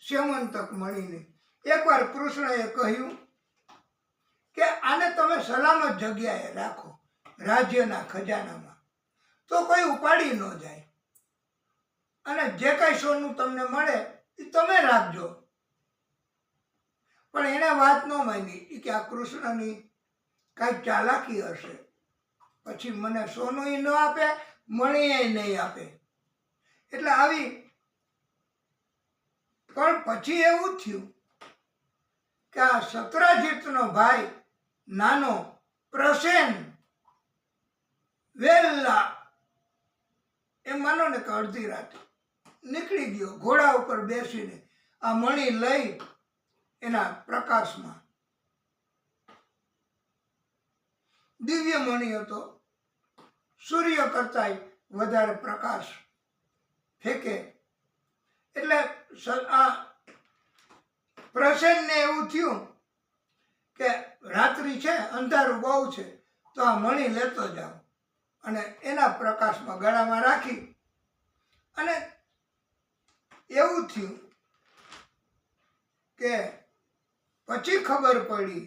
સ્યમંતક મણિની. એકવાર કૃષ્ણએ કહ્યું કે આને તમે સલામત જગ્યાએ રાખો, રાજ્યના ખજાનામાં, તો કોઈ ઉપાડી ન જાય. અને જે કઈ સોનું તમને મળે એ તમે રાખજો. પણ એને વાત ન માની કે આ કૃષ્ણની કાંઈક ચાલાકી હશે, પછી મને સોનું ન આપે, મણિએ નહીં આપે. એટલે આવી. પણ પછી એવું થયું કે આ સત્રાજીતનો ભાઈ નાનો પ્રસેન વેલા, એમ માનો ને કે અડધી રાતે નીકળી ગયો ઘોડા ઉપર બેસીને, આ મણિ લઈ એના પ્રકાશમાં. દિવ્ય મણિ હતો, સૂર્ય કરતાંય વધારે પ્રકાશ ફેંકે. એટલે આ પ્રસન્નને એવું થયું કે રાત્રિ છે, અંધારું બહુ છે, તો આ મણી લેતો જાઓ અને એના પ્રકાશમાં ગળામાં રાખી. અને એવું થયું કે પછી ખબર પડી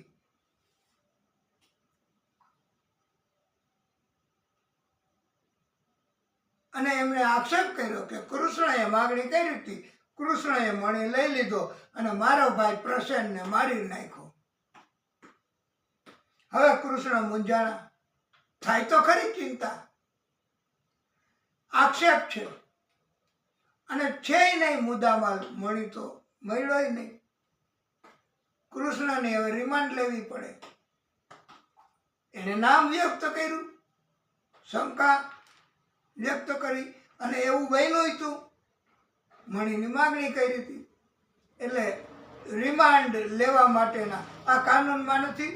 અને એમણે આક્ષેપ કર્યો કે કૃષ્ણએ માગણી કરી હતી, કૃષ્ણએ મણી લઈ લીધો અને મારો ભાઈ પ્રસન્નને મારી નાખ્યો. હવે કૃષ્ણ મૂંઝાણા. થાય તો ખરી ચિંતા, આક્ષેપ છે અને છે નહીં મુદ્દામાલ, મણી તો મળ્યો નહીં. કૃષ્ણને હવે રિમાન્ડ લેવી પડે. એને નામ વ્યક્ત કર્યું, શંકા વ્યક્ત કરી અને એવું બન્યું હતું, મણીની માગણી કરી હતી. એટલે રિમાન્ડ લેવા માટેના આ કાનૂનમાં નથી.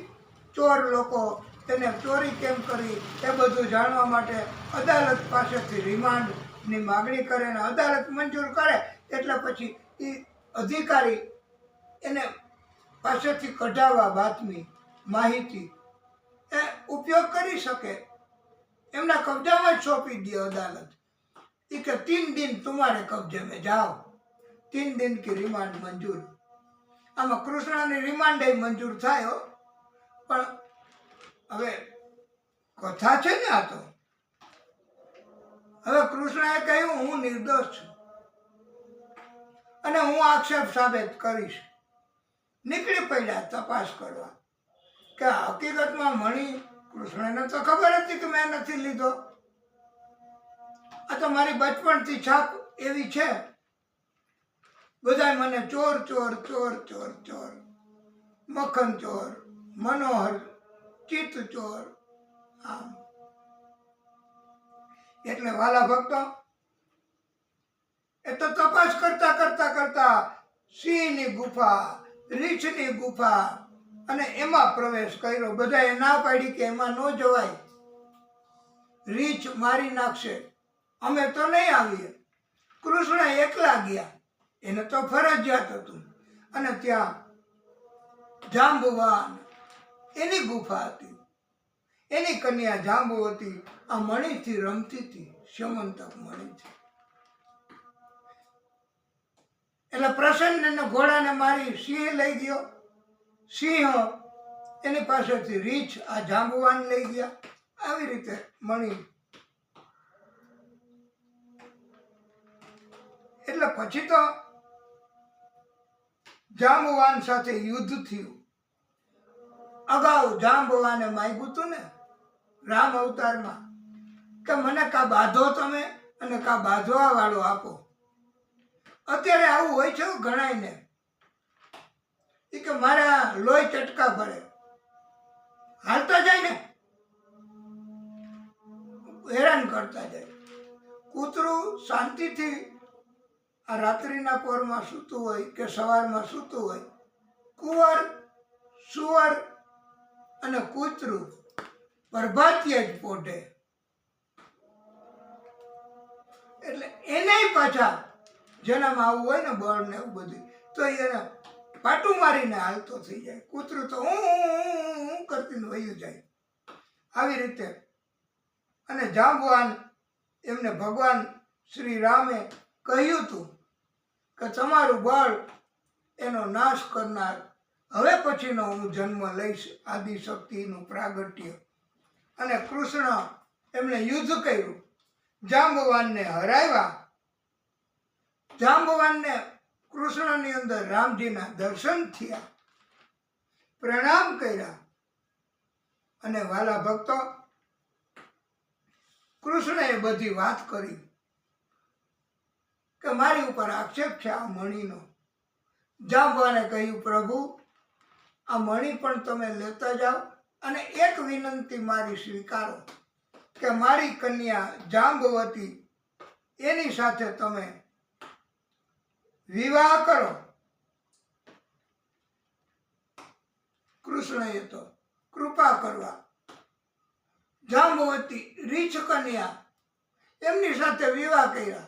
ચોર લોકો તેને ચોરી કેમ કરી એ બધું જાણવા માટે અદાલત પાસેથી રિમાન્ડની માગણી કરે અને અદાલત મંજૂર કરે એટલે પછી એ અધિકારી એને પાસેથી કઢાવવા બાતમી માહિતી એ ઉપયોગ કરી શકે. એમના કબજામાં જ સોંપી દે અદાલત. એ કે 3 दिन तुम्हारे कब्जे में जाओ, 3 दिन की रिमांड मंजूर. આમાં કૃષ્ણની રિમાન્ડ મંજૂર થાય. પણ હવે કથા છે ને આ તો. હવે કૃષ્ણએ કહ્યું હું નિર્દોષ છું અને હું આક્ષેપ સાબિત કરીશ. નીકળી પડ્યા તપાસ કરવા કે હકીકતમાં મણી કૃષ્ણને તો ખબર હતી કે મેં નથી લીધો. આ તો મારી બચપણથી છાપ એવી છે. બધા મને ચોર ચોર ચોર ચોર ચોર, મક્ખન ચોર, મનોહર, ચિત્ત ચોર, આમ. એટલે વાલા ભક્તો, એ તો તપાસ કરતા કરતા કરતા સિંહની ગુફા, રીંછની ગુફા અને એમાં પ્રવેશ કર્યો. બધાએ ના પાડી કે એમાં ન જવાય, રીંછ મારી નાખશે, અમે તો નહીં આવીએ. કૃષ્ણ એકલા ગયા, એને તો ફરજિયાત હતું. અને ત્યાં જાંબુવાન એની ગુફા હતી, એની કન્યા જાંબુવતી આ મણીથી રમતી હતી, સ્યમંતક મણીથી. એટલે પ્રસન્નને ઘોડાને મારી સિંહ લઈ ગયો, સિંહ એની પાસેથી રીંછ આ જાંબુવાન લઈ ગયા. આવી રીતે મણી. એટલે પછી તો જાંબુવાન સાથે યુદ્ધ થયું. અગાઉ જાંબુવાને માંગ્યું હતું ને રામ અવતારમાં કે મને કા બાંધો તમે અને કા બાંધવા વાળો આપો. અત્યારે આવું હોય છે ઘણાયને, એ કે મારા લોહી ચટકા ભરે, હાલતા જાય ને હેરાન કરતા જાય. કૂતરું શાંતિથી આ રાત્રિના પોરમાં સૂતું હોય કે સવારમાં સૂતું હોય, કુંવર, સુવર અને કૂતરું પ્રભાતિએ જ પોઢે. એટલે એને પાછા જેનામાં આવું હોય ને બળ ને એવું બધું, તો એને પાટું મારીને હાલતો થઈ જાય. કૂતરું તો હું કરતીને વયું જાય. આવી રીતે. અને જાંબુવાન એમને ભગવાન શ્રી રામે કહ્યું હતું કે તમારું બળ એનો નાશ કરનાર હવે પછીનો હું જન્મ લઈશ, આદિશક્તિનું પ્રાગટ્ય. અને કૃષ્ણ એમણે યુદ્ધ કર્યું, જાંબુવાનને હરાવ્યા. જાંબુવાનને કૃષ્ણની અંદર રામજીના દર્શન થયા, પ્રણામ કર્યા. અને વાલા ભક્તો, કૃષ્ણએ બધી વાત કરી કે મારી ઉપર આક્ષેપ છે આ મણીનો. જાંબુવાને કહ્યું પ્રભુ આ મણી પણ તમે લેતા જાઓ અને એક વિનંતી મારી સ્વીકારો કે મારી કન્યા જાંબુવતી એની સાથે તમે વિવાહ કરો. કૃષ્ણએ તો કૃપા કરવા જાંબુવતી રીછ કન્યા એમની સાથે વિવાહ કર્યા.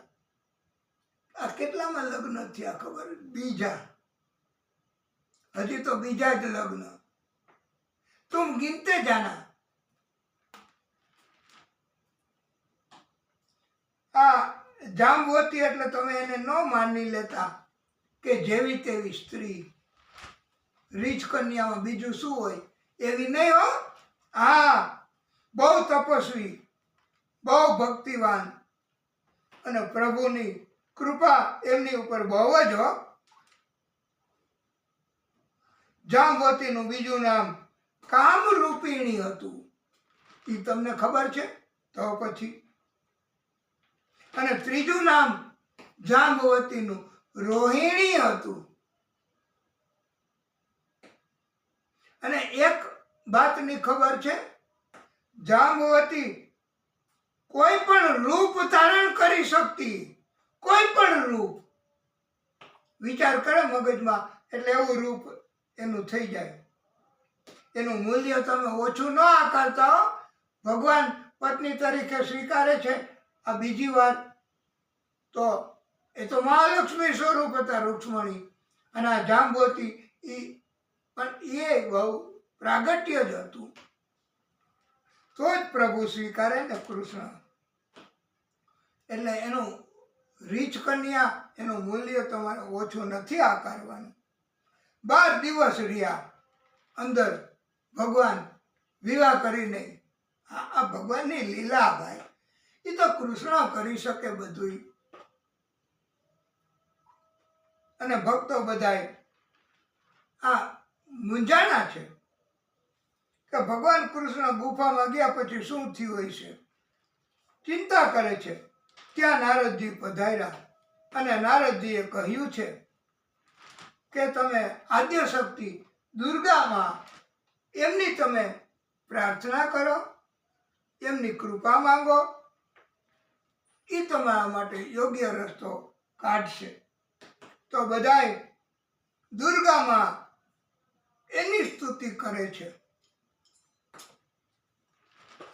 આ કેટલામાં લગ્ન થયા ખબર? બીજા. હજી તો બીજા જ લગ્ન. તુમ ગિનતે જાના. આ જાંબુવતી એટલે તમે એને ન માની લેતા કે જેવી તેવી સ્ત્રી. રીછ કન્યામાં બીજું શું હોય? એવી નહીં હો. હા, બહુ તપસ્વી, બહુ ભક્તિવાન, અને પ્રભુની કૃપા એમની ઉપર બહુ જ હો. જાંબુવતીનું બીજું નામ કામરૂપિણી હતું. એ તમને ખબર છે? તો પછી. અને ત્રીજું નામ જાંબુવતીનું રોહિણી હતું. અને એક વાતની ખબર છે, જાંબુવતી કોઈ પણ રૂપ ધારણ કરી શકતી. કોઈ પણ રૂપ. વિચાર કરે મગજમાં એટલે એવું રૂપ એનું થઈ જાય. એનું મૂલ્ય તમે ઓછું ન આકારતા હો. ભગવાન પત્ની તરીકે સ્વીકારે છે. આ બીજી વાર તો એ તો મહાલક્ષ્મી સ્વરૂપ હતા રૂક્ષ્મણી. અને આ જાંબુવતી પણ એ બહુ પ્રાગટ્ય જ હતું. તો જ પ્રભુ સ્વીકારે ને કૃષ્ણ. એટલે એનું રીછ કન્યા એનું મૂલ્ય તમારે ઓછું નથી આકારવાનું. 12 દિવસ રહ્યા અંદર ભગવાન વિવાહ કરીને. આ ભગવાનની લીલા ભાઈ. એ તો કૃષ્ણ કરી શકે બધું. અને ભક્તો બધાય આ મૂંઝાણા છે કે ભગવાન કૃષ્ણ ગુફામાં ગયા પછી શું થયું હોય છે. ચિંતા કરે છે. ત્યાં નારદજી પધાર્યા અને નારદજીએ કહ્યું છે કે તમે આદ્યશક્તિ દુર્ગામાં એમની તમે પ્રાર્થના કરો, એમની કૃપા માંગો. એ તમારા માટે યોગ્ય રસ્તો કાઢશે. તો બધાય દુર્ગામાં એની સ્તુતિ કરે છે.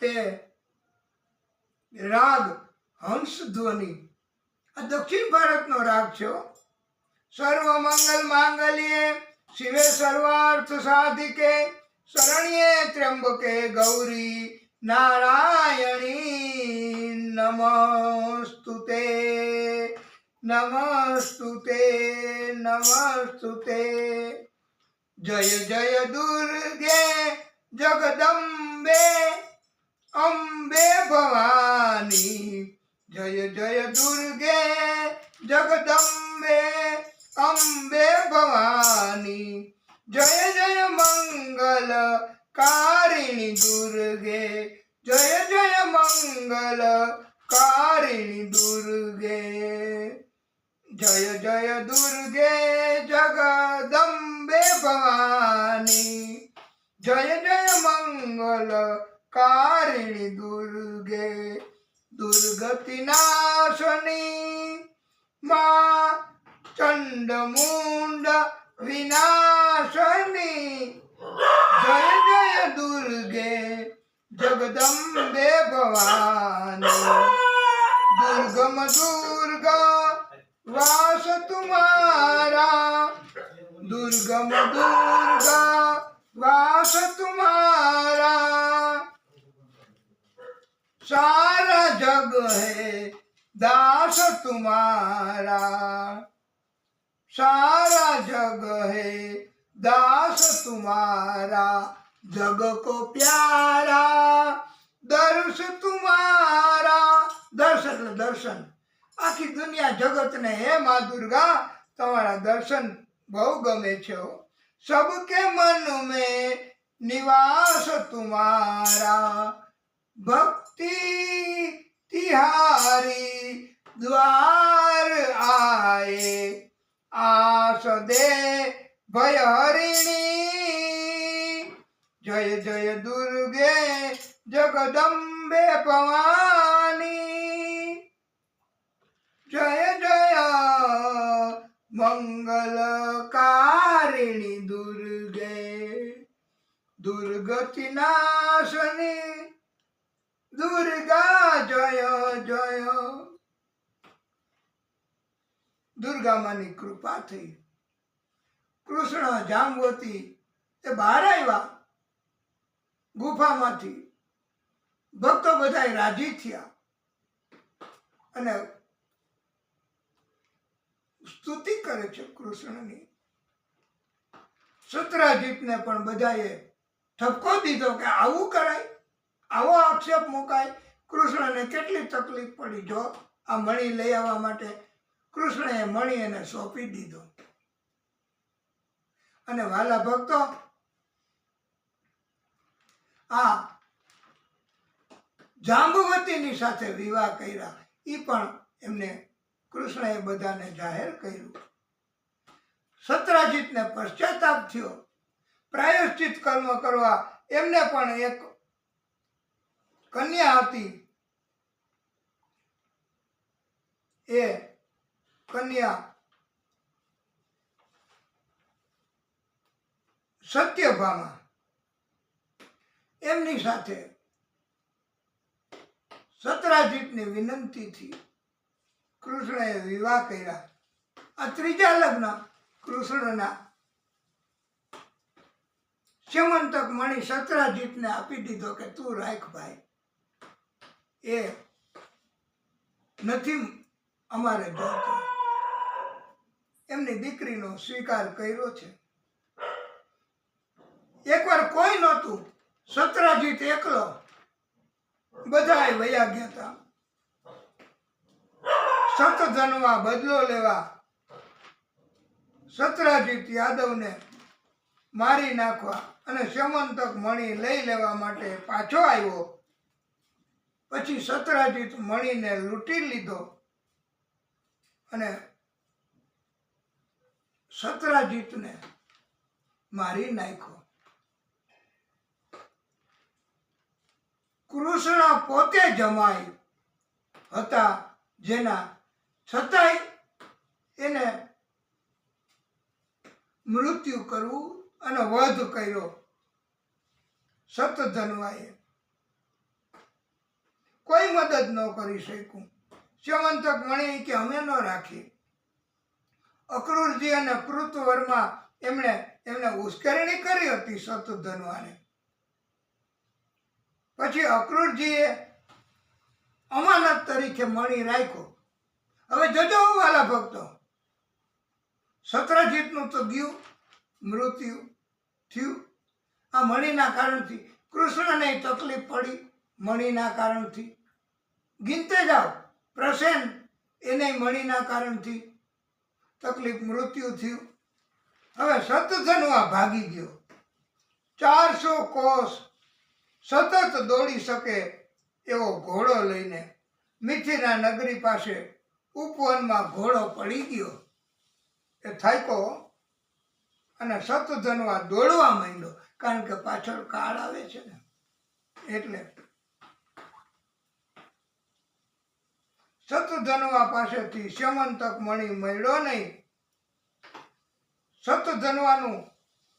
એ રાગ હંસ ધ્વનિ. આ દક્ષિણ ભારતનો રાગ છે. સર્વ મંગલ માંગલ્યે શિવે સર્વાર્થ સાધિકે શરણ્યે ત્ર્યંબકે ગૌરી નારાયણી નમસ્તુતે નમસ્તુતે નમસ્તુતે. જય જય દુર્ગે જગદંબે અંબે ભવાની. જય જય દુર્ગે જગદંબે અંબે ભવાની. જય જય મંગલ કારિણી દુર્ગે. જય જય મંગલ કારિણી દુર્ગે. જય જય દુર્ગે જગદંબે ભવાની. જય જય મંગલ કારિણી દુર્ગે. દુર્ગતિ નાશની માં ચંડમુંડ વિનાશની. જય જય દુર્ગે જગદંબે ભવાની. दुर्गम दुर्गा वास तुम्हारा, दुर्गम दुर्गा वास तुम्हारा, सारा जग है दास तुम्हारा, सारा जग है दास तुम्हारा, जग को प्यारा दर्श तुम्हारा. દર્શ એટલે દર્શન. આખી દુનિયા જગતને હે મા દુર્ગા તમારા દર્શન બહુ ગમે છે. સબકે મન में निवास तुम्हारा, भक्ति तिहारी द्वार आए, आस दे भय हरिणी. जय जय दुर्गे जगदम्बे भवानी, जय जय मंगलकारिणी दुर्गे, दुर्गति नाशनी. દુર્ગા જય જય. દુર્ગા માની કૃપા થઈ. કૃષ્ણ જાંબવતી એ બહાર આવ્યા ગુફામાંથી. ભક્તો બધા રાજી થયા અને સ્તુતિ કરે છે કૃષ્ણની. સત્રાજીતને પણ બધાએ ઠપકો દીધો કે આવું કરાય, આવો આક્ષેપ મુકાય. કૃષ્ણને કેટલી તકલીફ પડી. જો આ મણી લઈ આવવા માટે કૃષ્ણએ મણી એને સોંપી દીધો. અને વાલા ભક્તો, આ જાંબવતીની સાથે વિવાહ કર્યા. એ પણ એમને કૃષ્ણએ બધાને જાહેર કર્યું. સત્રાજીતને પશ્ચાતાપ થયો. પ્રાયશ્ચિત કર્મ કરવા એમને પણ એક કન્યા હતી. એ કન્યા સત્યભામા, એમની સાથે સત્રાજીતની વિનંતીથી કૃષ્ણએ વિવાહ કર્યા. આ ત્રીજા લગ્ન કૃષ્ણના. સ્યમંતક મણી સત્રાજીતને આપી દીધો કે તું રાખ ભાઈ, એ નથી અમારે જોતો. એમની દીકરીનો સ્વીકાર કર્યો છે. એકવાર કોઈ નહોતું, સત્રાજીત એકલો. બધાય વયા ગયા હતા સતધનવા બદલો લેવા. સત્રાજીત યાદવને મારી નાખવા અને સ્યમંતક મણી લઈ લેવા માટે પાછો આવ્યો. પછી સત્રાજીત મણીને લૂંટી લીધો અને સત્રાજીતને મારી નાખ્યો. કૃષ્ણ પોતે જમાઈ હતા જેના, છતાંય એને મૃત્યુ કરવું અને વધ કર્યો સતધનવાએ. કોઈ મદદ ન કરી શક્યું. સ્યમંતક મણી કે અમે ન રાખી. અક્રૂરજી અને કૃતવર્મા એમને ઉશ્કેરણી કરી હતી સતધનવાને. પછી અક્રૂરજીએ અમાનત તરીકે મણી રાખ્યો. હવે જજો વાલા ભક્તો, સત્રાજીતનું તો ગયું, મૃત્યુ થયું આ મણીના કારણથી. કૃષ્ણને તકલીફ પડી મણીના કારણથી. ગીનતે જાઓ, પ્રસેન એને મણીના કારણથી તકલીફ, મૃત્યુ થયું. હવે સતધનવા ભાગી ગયો. 400 કોસ સતત દોડી શકે એવો ઘોડો લઈને મિથિલા નગરી પાસે ઉપવનમાં ઘોડો પડી ગયો. એ થાક્યો અને સતધનવા દોડવા માંડ્યો. કારણ કે પાછળ કાળ આવે છે ને એટલે. સતધનવા પાસેથી સ્યમંતક મણી મળ્યો નહીં. સતધનવાનું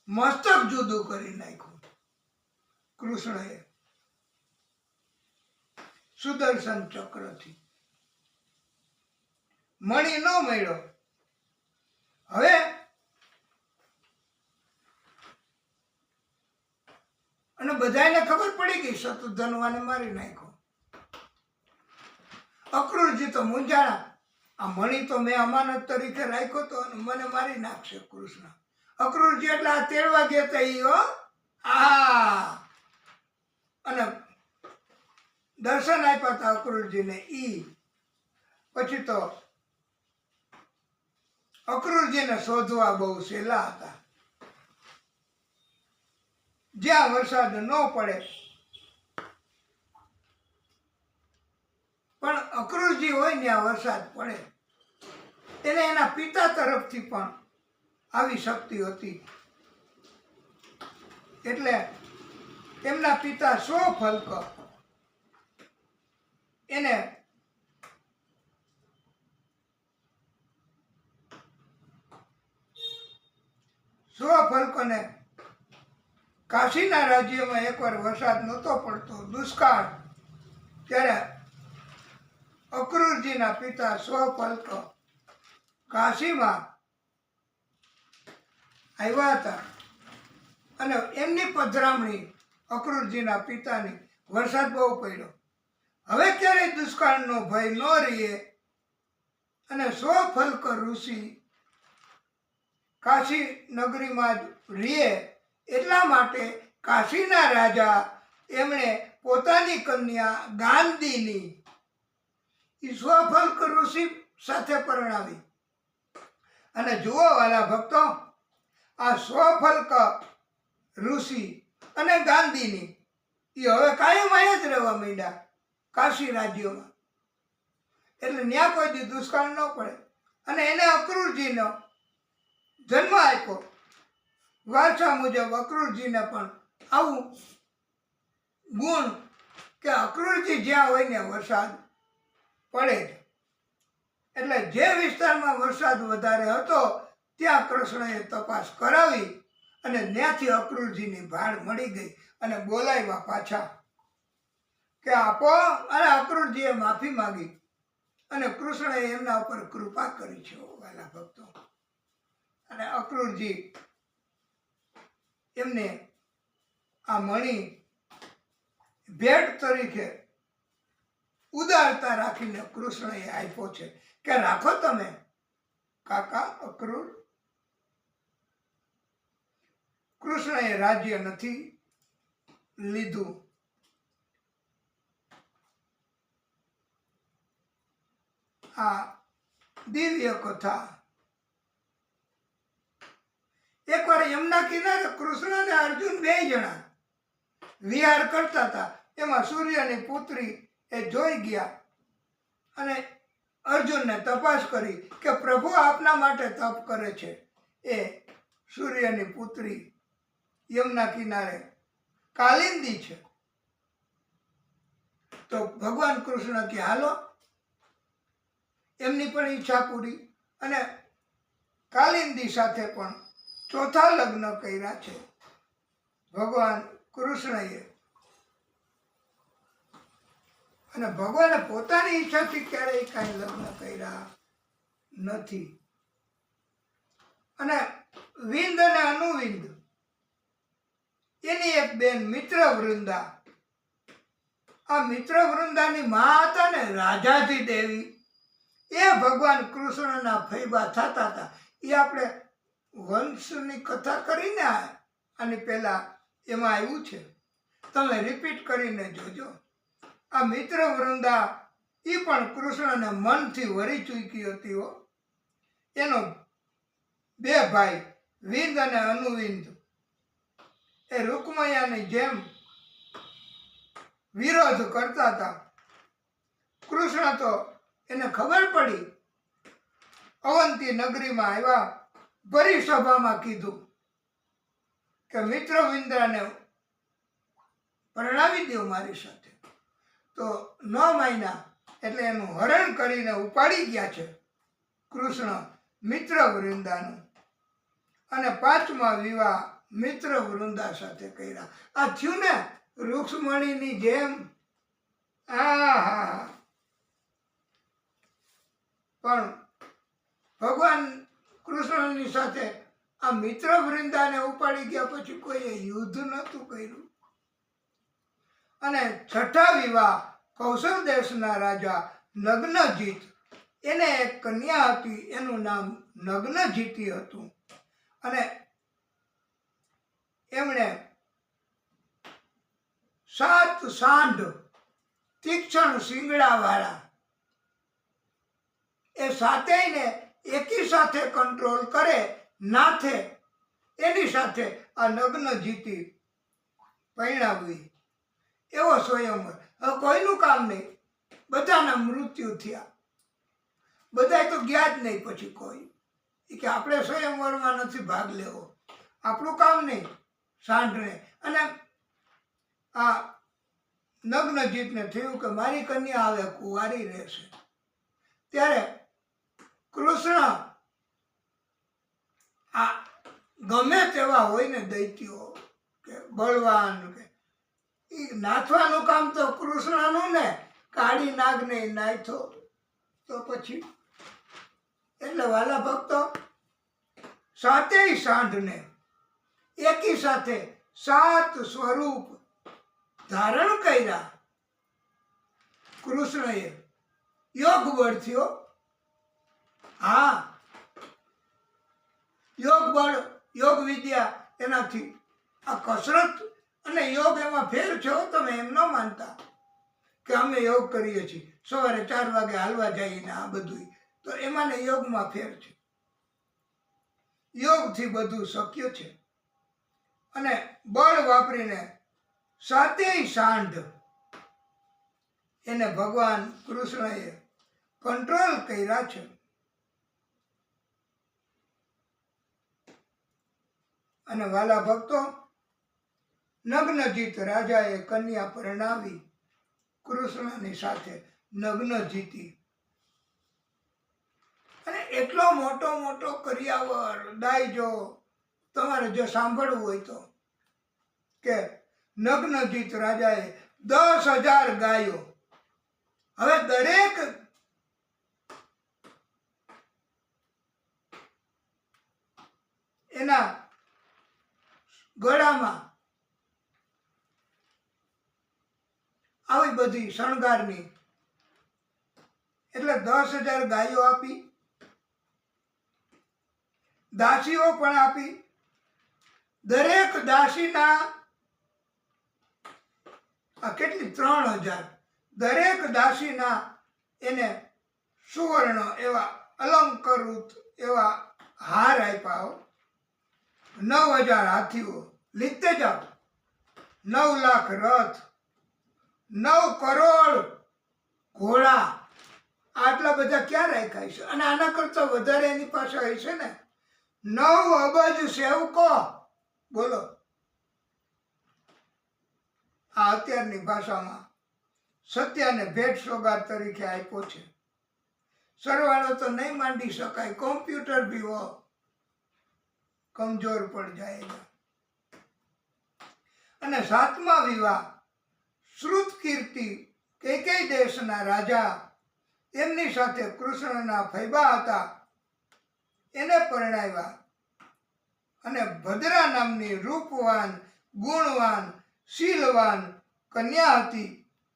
મસ્તક જુદું કરી નાખ્યું કૃષ્ણએ સુદર્શન ચક્રથી. મણી ન મળ્યો. હવે અને બધાને ખબર પડી ગઈ સતધનવાને મારી નાખ્યો. અક્રૂરજી તો મૂંઝાણા. આ મણી તો મેં અમાનત તરીકે રાખ્યો તો અને મને મારી નાખશે કૃષ્ણ. અક્રૂરજી એટલે આ તેડવા ગયા હતા ઈ હો. અને દર્શન આપ્યા હતા અક્રૂરજીને ઈ. પછી તો અક્રૂરજીને શોધવા બહુ સહેલા હતા. જ્યાં વરસાદ ન પડે પણ અક્રૂરજી હોય ત્યાં વરસાદ પડે. એને એના પિતા તરફથી પણ આવી શક્તિ હતી. એટલે એમના પિતા સ્વફલ્ક એને સ્વફલ્કને કાશીના રાજ્યમાં એકવાર વરસાદ નહોતો પડતો, દુષ્કાળ, ત્યારે અક્રૂરજીના પિતા સ્વપલ્ક કાશીમાં આવ્યા હતા અને એમની પધરામણી અક્રૂરજીના પિતાની વરસાદ બહુ પડ્યો. હવે ક્યારેય દુષ્કાળનો ભય ન રહીએ અને સ્વફલ્ક ઋષિ કાશી નગરીમાં જ રહીએ એટલા માટે કાશીના રાજા એમણે પોતાની કન્યા ગાંધીની સ્વફલ્ક ઋષિ સાથે પરણાવી. અને જુઓ વાલા ભક્તો, આ સ્વફલ્ક ઋષિ અને ગાંધીની એ હવે કાયમ જ રહેવા માંડ્યા કાશી રાજ્યોમાં. એટલે ત્યાં કોઈ દી દુષ્કાળ ન પડે. અને એને અક્રૂરજીનો જન્મ આપ્યો. વારસા મુજબ અક્રૂરજીને પણ આવું ગુણ કે અક્રૂરજી જ્યાં હોય ને વરસાદ પડે જ. એટલે જે વિસ્તારમાં વરસાદ વધારે હતો ત્યાં કૃષ્ણએ તપાસ કરાવી અને ત્યાંથી અક્રૂરજીની ભાળ મળી ગઈ અને બોલાવ્યા પાછા કે આપો. અને અક્રૂરજીએ માફી માંગી અને કૃષ્ણએ એમના ઉપર કૃપા કરી છે વાલા ભક્તો. અને અક્રૂરજી એમને આ મણી ભેટ તરીકે ઉદારતા રાખીને કૃષ્ણએ આપ્યો છે કે રાખો તમે કાકા અક્રૂર. કૃષ્ણએ રાજ્ય નથી લીધું. આ દિવ્ય કથા. એકવાર યમુના કિનારે કૃષ્ણ અને અર્જુન બે જણા વિહાર કરતા હતા. એમાં સૂર્યની પુત્રી એ જોઈ ગયા અને અર્જુનને તપાસ કરી કે પ્રભુ આપના માટે તપ કરે છે. એ સૂર્યની પુત્રી યમુના કિનારે કાલિંદી છે. તો ભગવાન કૃષ્ણ કે હાલો, એમની પણ ઈચ્છા પૂરી અને કાલિંદી સાથે પણ ચોથા લગ્ન કર્યા છે ભગવાન કૃષ્ણએ. અને ભગવાને પોતાની ઈચ્છાથી ક્યારેય કાંઈ લગ્ન કર્યા નથી. અને વિંદ અને અનુવિંદ એની એક બેન મિત્રવૃંદા. આ મિત્રવૃંદાની મા હતા ને રાજાધી દેવી, એ ભગવાન કૃષ્ણના ફૈબા થતા હતા. એ આપણે વંશની કથા કરીને આની પહેલા એમાં આવ્યું છે, તમે રિપીટ કરીને જોજો. આ મિત્રવૃંદા એ પણ કૃષ્ણને મનથી વરી ચૂકી હતી હો. એનો બે ભાઈ વિંદ અને અનુવિંદ એ રૂકમૈયાની જેમ વિરોધ કરતા હતા. કૃષ્ણ તો એને ખબર પડી, અવંતી નગરીમાં આવ્યા, ભરી સભામાં કીધું કે મિત્રવિંદ્રાને પરણાવી દો મારી સાથે. તો 9 મહિના એટલે એનું હરણ કરીને ઉપાડી ગયા છે કૃષ્ણ મિત્રવૃંદાનું. અને 5મા વિવાહ મિત્રવૃંદા સાથે કર્યા. આ થયું ને રૂક્ષ્મણીની જેમ. આહા. પણ ભગવાન કૃષ્ણની સાથે આ મિત્રવૃંદાને ઉપાડી ગયા પછી કોઈએ યુદ્ધ નહોતું કર્યું. અને 6ઠા વિવાહ કૌશલ દેશના રાજા નગ્નજીત, એને એક કન્યા હતી, એનું નામ નગ્નજીતી હતું. અને એમણે 7 સાંઢ તીક્ષ્ણ શિંગડાવાળા એ સાતેયને એકી સાથે કંટ્રોલ કરે નાથે, એની સાથે આ નગ્નજીતી પરણાવી. એવો સ્વયંવર. હવે કોઈનું કામ નહીં, બધાના મૃત્યુ થયા. બધા તો ગયા જ નહીં પછી કોઈ. કે આપણે સ્વયંવરમાં નથી ભાગ લેવો, આપણું કામ નહીં સાંઢને. અને આ નગ્નજીતને થયું કે મારી કન્યા આવે કુંવારી રહેશે. ત્યારે કૃષ્ણ આ ગમે તેવા હોય ને દૈત્યો કે બળવાન કે એ નાથવાનું કામ તો કૃષ્ણનું ને, કાળી નાગને નાખ્યો તો પછી એટલે વાલા ભક્તો સાતેય સાંઢને એકી સાથે 7 સ્વરૂપ ધારણ કર્યા કૃષ્ણએ યોગ બળ થયો. હા, યોગ બળ, યોગ વિદ્યા, એનાથી આ કસરત અને યોગ એમાં ફેર છે. તમે એમ ન માનતા કે અમે યોગ કરીએ છીએ, સવારે 4 વાગે હાલવા જઈએ ને આ બધું, તો એમાં ને યોગમાં ફેર છે. યોગથી બધું શક્ય છે. અને બળ વાપરીને સાતેય સાંઢ એને ભગવાન કૃષ્ણએ કંટ્રોલ કર્યા છે. અને વાલા ભક્તો, નગ્નજીત રાજાએ કન્યા પરણાવી કૃષ્ણની સાથે નગ્ન જીતી. અને એટલો મોટો મોટો કરિયાવર દાયજો, તમારે જો સાંભળવું હોય તો, કે નગ્નજીત રાજાએ 10,000 ગાયો. હવે દરેક એના ગળામાં આવી બધી શણગારની, એટલે 10,000 ગાયો આપી, દાસીઓ પણ આપી. દરેક દાસીના આ કેટલી 3,000, દરેક દાસીના એને સુવર્ણ એવા અલંકૃત એવા હાર આપ્યા. 9,000 હાથીઓ લીધે જાઓ, 9 લાખ રથ, 9 કરોડ ઘોડા. આટલા બધા ક્યાં રાખ્યા છે? અને આના કરતા વધારે એની પાસે હોય છે ને 9 અબજ સેવકો. બોલો, આ અત્યારની ભાષામાં સત્યને ભેટ સોગાદ તરીકે આપ્યો છે. સરવાળો તો નહીં માંડી શકાય, કોમ્પ્યુટર ભી હો કમજોર પડ જાયેગા. અને 7મા વિવાહ શ્રુત કીર્તિ કૈકેયી દેશના રાજા, એમની સાથે કૃષ્ણના ફૈબા હતા, એને પરણાવ્યા. અને ભદ્રા નામની રૂપવાન, ગુણવાન, શીલવાન કન્યા હતી.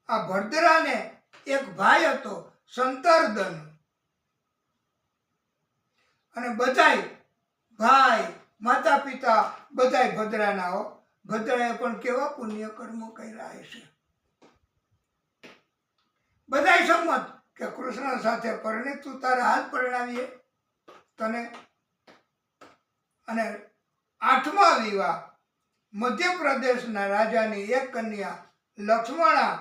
આ ભદ્રાને એક ભાઈ હતો સંતર્દન. અને બધાય ભાઈ, માતા પિતા બધાય ભદ્રાના હો. ભદ્રાએ પણ કેવા પુણ્ય કર્મો કર્યા હશે. બધાય સંમત કે કૃષ્ણ સાથે પરણિત, તું તારા હાથ પરણાવીએ તને. અને 8મા વિવાહ મધ્યપ્રદેશના રાજાની એક કન્યા લક્ષ્મણા,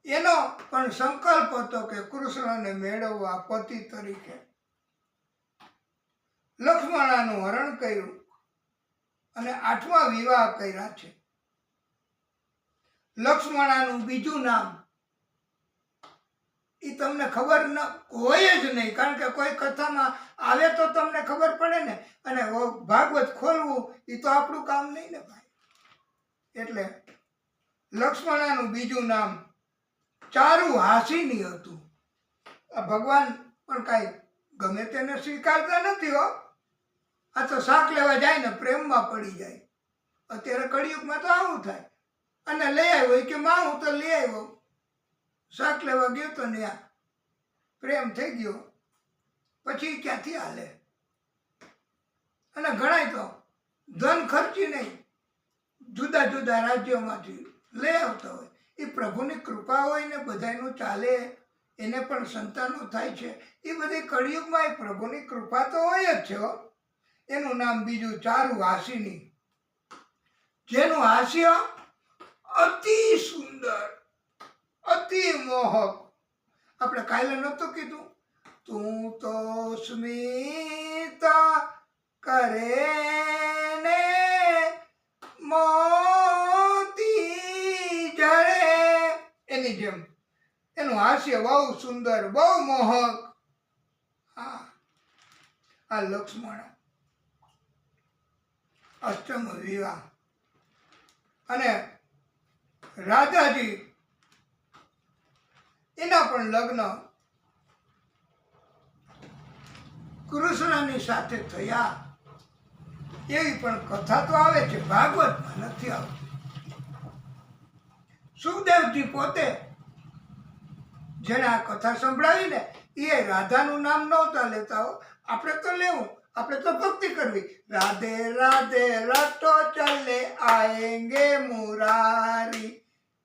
એનો પણ સંકલ્પ હતો કે કૃષ્ણને મેળવવા પતિ તરીકે. લક્ષ્મણાનું હરણ કર્યું અને 8મા વિવાહ કર્યા છે. લક્ષ્મણાનું બીજું નામ એ તમને ખબર ન હોય જ નહીં, કારણ કે કોઈ કથામાં આવે તો તમને ખબર પડે ને. અને ભાગવત ખોલવું એ તો આપણું કામ નહીં ને ભાઈ. એટલે લક્ષ્મણાનું બીજું નામ ચારુહાસિની હતું. આ ભગવાન પણ કાંઈ ગમે તેને સ્વીકારતા નથી હો. આ તો શાક લેવા જાય ને પ્રેમમાં પડી જાય. અત્યારે કળિયુગમાં તો આવું થાય. અને લઈ આવ્યો કે માં હું તો લઈ આવ્યો, શાક લેવા ગયો તો ને પ્રેમ થઈ ગયો, પછી ક્યાંથી હાલે. અને ઘણાય તો ધન ખર્ચી નહીં, જુદા જુદા રાજ્યોમાંથી લઈ આવતા હોય. એ પ્રભુની કૃપા હોય ને બધાનું ચાલે, એને પણ સંતાનો થાય છે. એ બધી કળિયુગમાં એ પ્રભુની કૃપા તો હોય જ છે હો. એનું નામ બીજું ચારુહાસિની, જેનું હાસ્ય અતિ સુંદર, અતિ મોહક. આપણે કાલે નહોતું કીધું, તું તો સ્મિત કરે ને મોતી જળે, એની જેમ એનું હાસ્ય બહુ સુંદર, બહુ મોહક. આ લક્ષ્મણ. 8મ વિવાહ. અને રાજાજી એના પણ લગ્ન કૃષ્ણની સાથે થયા એવી પણ કથા તો આવે છે, ભાગવતમાં નથી આવતી. સુખદેવજી પોતે જેને આ કથા સંભળાવી ને એ રાધાનું નામ નહોતા લેતા હો. આપણે તો લેવું, આપણે તો ભક્તિ કરવી. રાધે રાધે રટો ચલે આએંગે મુરારી,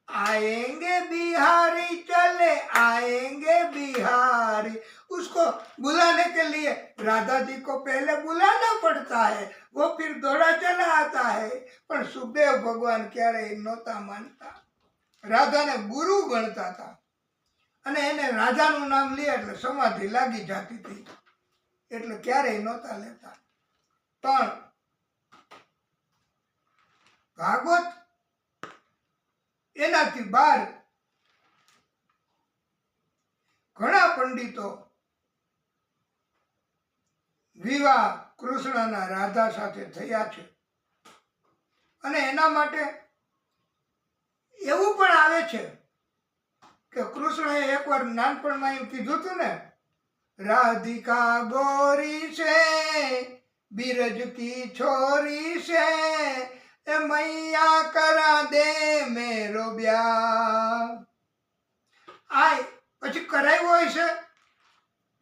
आएंगे बिहारी चले आएंगे बिहारी. उसको बुलाने के लिए राधा जी को पहले बुलाना पड़ता है, वो फिर दौड़ा चला आता है. પણ સુખદેવ ભગવાન ક્યારેય નહોતા માનતા, રાધાને ગુરુ ગણતા હતા અને એને રાધાનું નામ લે એટલે સમાધિ લાગી જતી હતી, એટલે ક્યારેય નહોતા લેતા. પણ ભાગવત એનાથી બહાર ઘણા પંડિતો વિવાહ કૃષ્ણના રાધા સાથે થયા છે. અને એના માટે એવું પણ આવે છે કે કૃષ્ણએ એકવાર નાનપણમાં એમ કીધું હતું ને, રાધિકા ગોરી છે બિરજ કી છોરી છે, એ મૈયા કરા દે મેરો બ્યાહ. આય પછી કરાવ્યો હોય છે,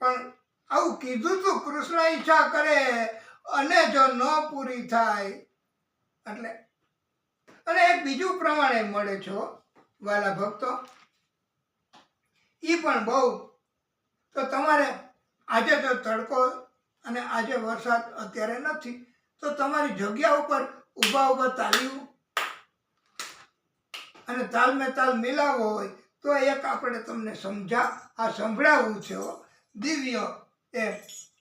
પણ આવું કીધું તું, કૃષ્ણ ઈચ્છા કરે અને જો ન પૂરી થાય એટલે. અને એક બીજું પ્રમાણે મળે છે વાલા ભક્તો, ઈ પણ બહુ. તો તમારે આજે તો તડકો અને આજે વરસાદ અત્યારે નથી, તો તમારી જગ્યા ઉપર ઊભા ઊભા તાળીઓ અને તાલમે તાલ મિલાવવો હોય તો એક આપણે તમને સંભળાવવું છે દિવ્ય. એ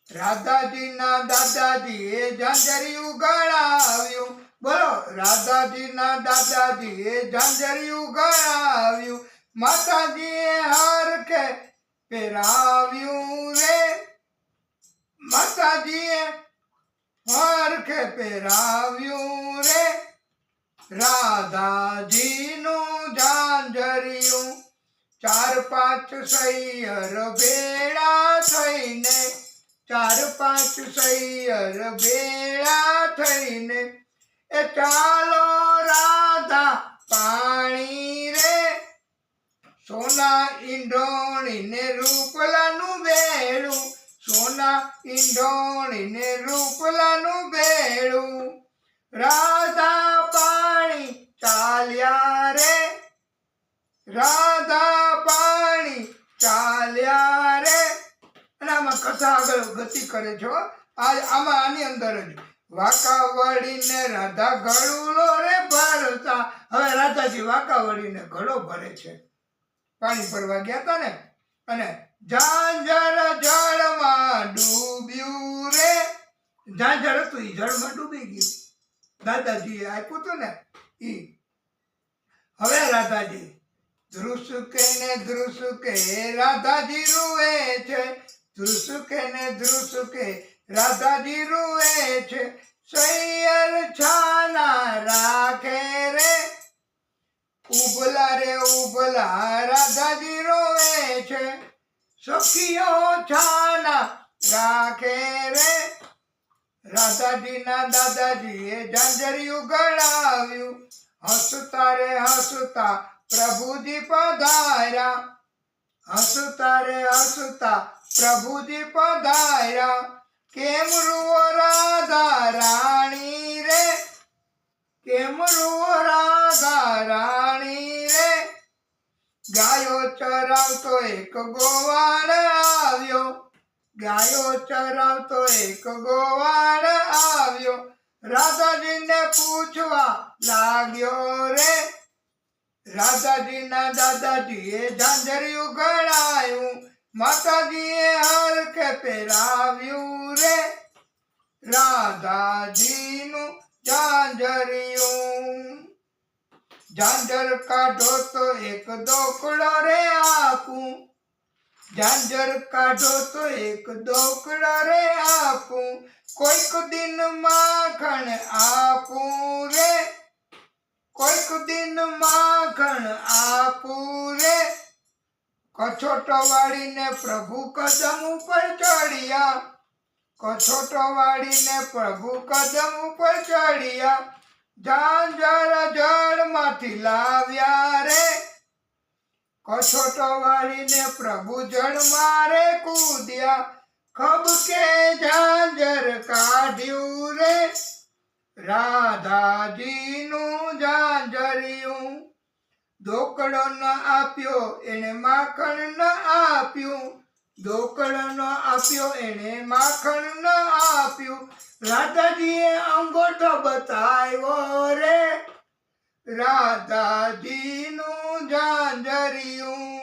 રાધાજીના દાદાજી એ ઝાંઝરિયું ગણાવ્યું, બોલો રાધાજીના દાદાજી એ ઝાંઝરિયું ગણાવ્યું, માતાજીએ હરખે પહેરાવ્યું રે, માતાજીએ હરખે પહેરાવ્યું રે, રાધાજીનું ઝાંઝરિયું. 4-5 સૈયર ભેળા થઈને, 4-5 સૈયર ભેળા થઈને, એ ચાલો રાધા પાણી રે, સોના ઈંડોણીને રૂપલાનું બેડું, સોના ઈંડોણીને રૂપલાનું બેડું, રાધા પાણી ચાલ્યા રે, રાધા પાણી ચાલ્યા રે. અને આમાં કથા આગળ ગતિ કરે છે. આમાં આની અંદર જ વાંકાવળીને રાધા ઘડુલો રે ભરતા. હવે રાધાજી વાંકાવળીને ઘડો ભરે છે, પાણી ભરવા ગયા હતા ને, અને ઝાંઝર જળમાં ડૂબ્યું રે, ઝાંઝર હતું એ જળમાં ડૂબી ગયું, દાદાજીએ આપ્યું હતું ને ઈ. હવે રાધાજી ધ્રુસકે ને ધ્રુસકે રાધાજી રૂવે છે, ધ્રુસકે ને ધ્રુસકે રાધાજી રૂવે છે, સૈયર છાના રાખે રે, ઉભલા રે ઉભલા રાધાજી રોવે છે, સખીઓ છાના રાખે રે, રાધાજીના દાદાજીએ ઝાંઝરિયું ગણાવ્યું, હસતા રે હસતા પ્રભુજી પધાર્યા, હસતા રે હસતા પ્રભુજી પધાર્યા, કેમ રૂવો રાધા રાણી રે, કેમ રૂવો રાધા રાણી રે, ગાયો ચરાવતો એક ગોવાળ આવ્યો, ગાયો ચરાવતો એક ગોવાળ આવ્યો, રાધાજીને પૂછવા લાગ્યો રે, રાધાજીના દાદાજીએ ઝાંઝરિયું ગણાયું, માતાજીએ હરખે પહેરાવ્યું રે, રાધાજીનું ઝાંઝરિયું. ઝાંઝર કાઢો તો એક દોકડો રે આપું, ઝાંઝર કાઢો તો એક દોકડો રે આપું, કોઈક દિન માખણ આપું રે, કોઈક દિન માખણ આપું રે, કછોટો વાળીને પ્રભુ કદમ ઉપર ચડ્યા, કછોટો વાળીને પ્રભુ કદમ ઉપર ચડ્યા, ઝાંઝર જળમાંથી લાવ્યા રે, કછોટો વાળીને પ્રભુ જળ મારે કૂદ્યા, ખબકે ઝાંઝર કાઢ્યું રે, રાધાજીનું ઝાંઝરિયું. ધોકડો ન આપ્યો એને માખણ ન આપ્યું, ધોકડો ન આપ્યો એને માખણ ન આપ્યું, રાધાજીએ અંગોઠો બતાવ્યો રે, રાધાજીનું ઝાંઝરિયું.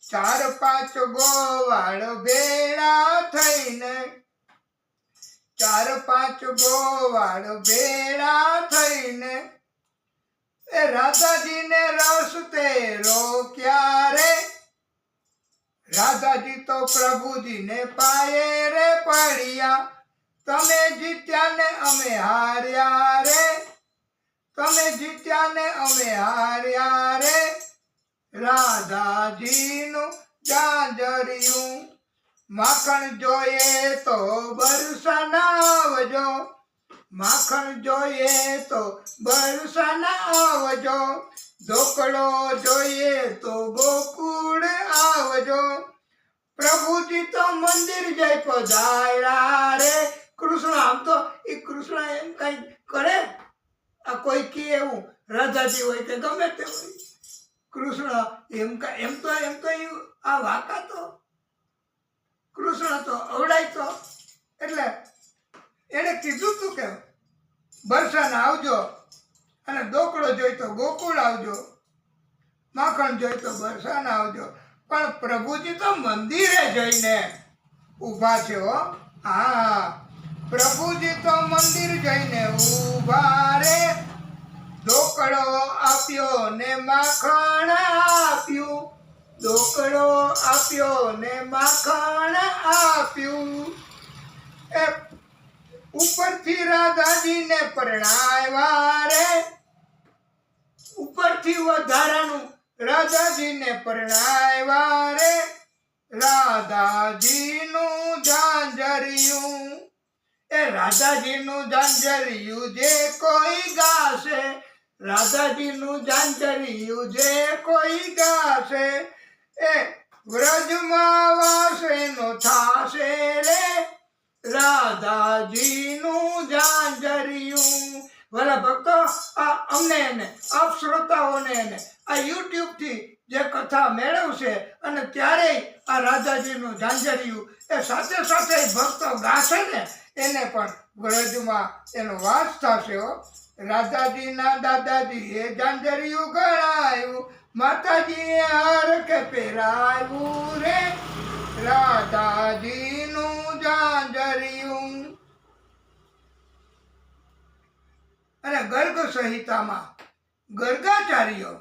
4-5 ગોવાળ ભેળા થઈને, 4-5 ગોવાળ ભેળા થઈને એ રાધાજીને રસ્તે રોક્યા રે, રાધાજી તો પ્રભુજીને પાયે રે પડ્યા, તમે જીત્યા ને અમે હાર્યા રે, તમે જીત્યા ને અમે હાર્યા રે, રાધાજીનું ઝાંઝરિયું. માખણ જોઈએ તો બરસાના આવજો, માખણ જોઈએ તો બરસાના આવજો, ધોકડો જોઈએ તો ગોકુળ આવજો, પ્રભુજી તો મંદિર જઈ પધાર્યા રે. કૃષ્ણ આમ તો એ કૃષ્ણ એમ કઈ કરે, આ કોઈ કે એવું રાધાજી હોય કે ગમે તે હોય, કૃષ્ણ એમ તો આ વાકા તો કૃષ્ણ તો અવડાય તો એટલે એને કીધું તું કે બરસાના આવજો અને ધોકડો જોઈ તો ગોકુળ આવજો, માખણ જોઈ તો બરસાના આવજો. પણ પ્રભુજી તો મંદિરે જઈને ઊભા છે હો. હા, પ્રભુજી તો મંદિર જઈને ઊભા રે, ધોકડો આપ્યો ને માખણ આપ્યું, ધોકડો આપ્યો ને માખણ આપ્યું. એ ઉપરથી રાધાજીને પરણાવ્યા રે, ઉપરથી વધારાનું રાધાજીને પરણાવ્યા રે, રાધાજીનું ઝાંઝરિયું. એ રાધાજીનું ઝાંઝરિયું જે કોઈ ગાશે, રાધાજીનું ઝાંઝરિયું જે કોઈ ગાશે, એ વ્રજમાં વાસે નો થાશે રે, રાધાજીનું ઝાંઝરિયું. ભલા ભક્તો, આ અમને આપ શ્રોતાઓને આ યુટ્યુબ થી જે કથા મેળવશે અને ત્યારે આ રાધાજીનું ઝાંઝરિયું એ સાથે સાથે ભક્તો ગાશે ને એને પણ વ્રજમાં એનો વાસ થશે હો. રાધાજીના દાદાજીએ ઝાંઝરિયું ગણાયું, માતાજીએ હરખે પહેરાયું રે, રાધાજીનું ઝાંઝરિયું. અને ગર્ગ સંહિતામાં ગર્ગાચાર્ય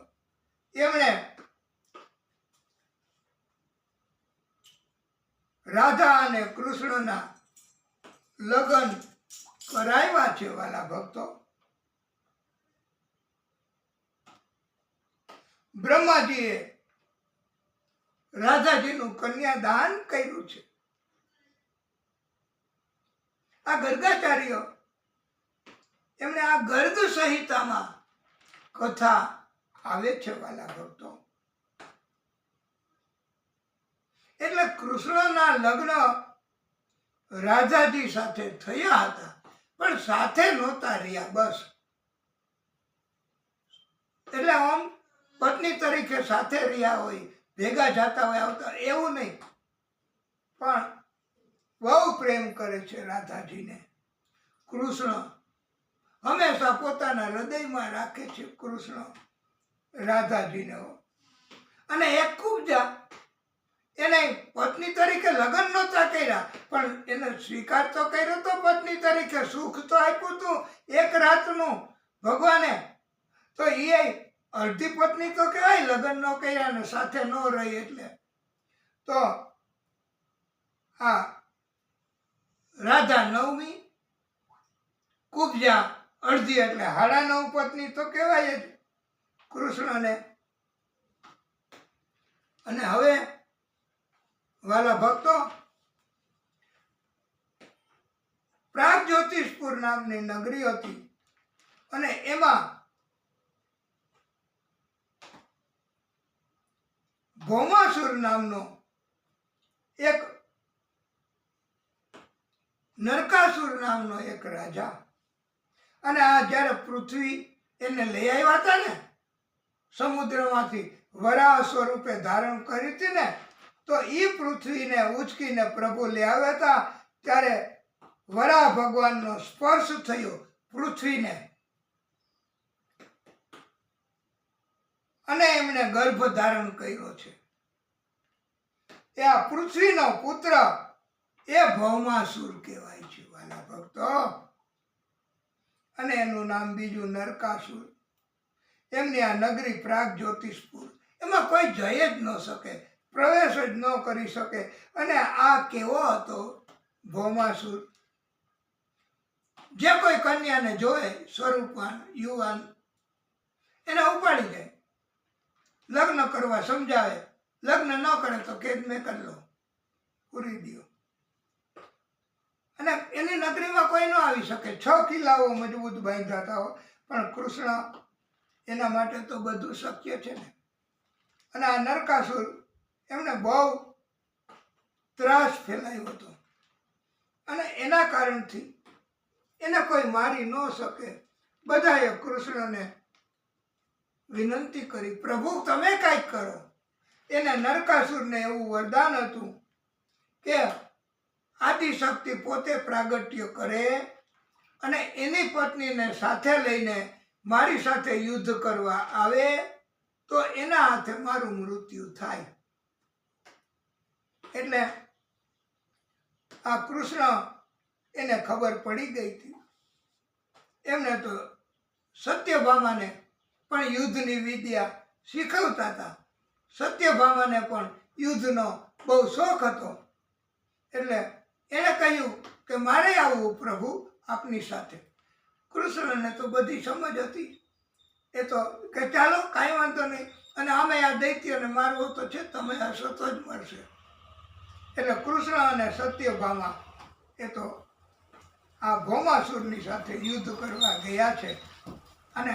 એમણે રાધા અને કૃષ્ણના લગ્ન કરાવ્યા છે વાલા ભક્તો. બ્રહ્માજીએ રાધાજીનું કન્યાદાન કર્યું છે. આ ગર્ગાચાર્ય એમણે આ ગર્ગ સંહિતામાં કથા આવે છે વાલા ભક્તો. એટલે કૃષ્ણના લગ્ન રાધાજી સાથે થયા હતા પણ સાથે નહોતા રહ્યા બસ. એટલે આમ પત્ની તરીકે સાથે રહ્યા હોય, ભેગા જતા હોય, આવતા એવું નહીં, પણ બહુ પ્રેમ કરે છે રાધાજીને. કૃષ્ણ હંમેશા પોતાના હૃદયમાં રાખે છે કૃષ્ણ રાધાજીને. અને એક કુબજા એને પત્ની તરીકે લગ્ન નહોતા કર્યા પણ એને સ્વીકાર તો કર્યો તો પત્ની તરીકે, સુખ તો આપ્યું હતું એક રાતનું ભગવાને. તો એ અડધી પત્ની તો કહેવાય, લગ્ન ન કર્યા ને સાથે ન રહી એટલે. તો આ રાધા નવમી, કુબજા અડધી એટલે 9.5 પત્ની તો કહેવાય જ કૃષ્ણને. અને હવે વાલા ભક્તો, પ્રાગજ્યોતિષપુર નામની નગરી હતી અને એમાં ભૌમાસુર નામનો એક નરકાસુર નામનો એક રાજા, અને આ જ્યારે પૃથ્વી એને લઈ આવ્યા હતા ને સમુદ્રમાંથી વરાહ સ્વરૂપે ધારણ કરી હતી ને, તો એ પૃથ્વીને ઉચકીને પ્રભુ લઈ આવ્યા હતા. ત્યારે વરાહ ભગવાનનો સ્પર્શ થયો પૃથ્વીને અને એમણે ગર્ભ ધારણ કર્યો છે. એ આ પૃથ્વીનો પુત્ર એ ભૌમાસુર કહેવાય છે વાલા ભક્તો, અને એનું નામ બીજું નરકાસુર. એમની આ નગરી પ્રાગજ્યોતિષપુર, એમાં કોઈ જઈ જ ન શકે, પ્રવેશ જ ન કરી શકે. અને આ કેવો હતો ભૌમાસુર, જે કોઈ કન્યાને જોવે સ્વરૂપવાન યુવાન એને ઉપાડી જાય, લગ્ન કરવા સમજાવે, લગ્ન ન કરે તો કેદ મેં કરી લો, પૂરી દો. અને એની નગરીમાં કોઈ ન આવી શકે. 6 કિલ્લાઓ મજબૂત બાંધ્યા હતા, પણ કૃષ્ણ એના માટે તો બધું શક્ય છે ને. અને આ નરકાસુર એમને બહુ ત્રાસ ફેલાયો હતો, અને એના કારણથી એને કોઈ મારી ન શકે. બધાએ કૃષ્ણને વિનંતી કરી, પ્રભુ તમે કાંઈક કરો. એને નરકાસુરને એવું વરદાન હતું કે આદિશક્તિ પોતે પ્રાગટ્ય કરે અને એની પત્નીને સાથે લઈને મારી સાથે યુદ્ધ કરવા આવે તો એના હાથે મારું મૃત્યુ થાય. એટલે આ કૃષ્ણ એને ખબર પડી ગઈ હતી. એમને તો સત્યભામાને પણ યુદ્ધની વિદ્યા શીખવતા હતા. સત્યભામાને પણ યુદ્ધનો બહુ શોખ હતો. એટલે એણે કહ્યું કે મારે આવવું પ્રભુ આપની સાથે. કૃષ્ણને તો બધી સમજ હતી. એ તો કે ચાલો કાંઈ વાંધો નહીં, અને આમે આ દૈત્યને મારવો તો છે, તમે હશો તો જ મળશે. એટલે કૃષ્ણ અને સત્યભામા એ તો આ ભૌમાસુરની સાથે યુદ્ધ કરવા ગયા છે. અને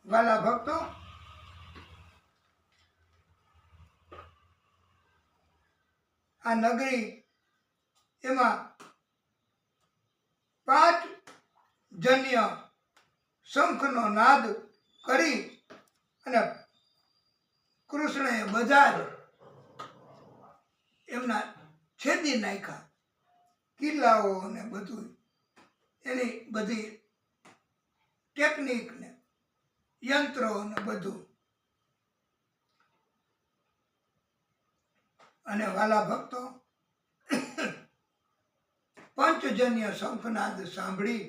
વાલા ભક્તો, આ નગરી એમાં 5 જન્ય શંખનો નાદ કરી અને કૃષ્ણએ બધા જ એમના છેદી નાખ્યા, કિલ્લાઓ ને બધું, એની બધી ટેકનિક ને યંત્રો ને બધું. અને વાલા ભક્તો, પંચજન્ય શંખનાદ સાંભળી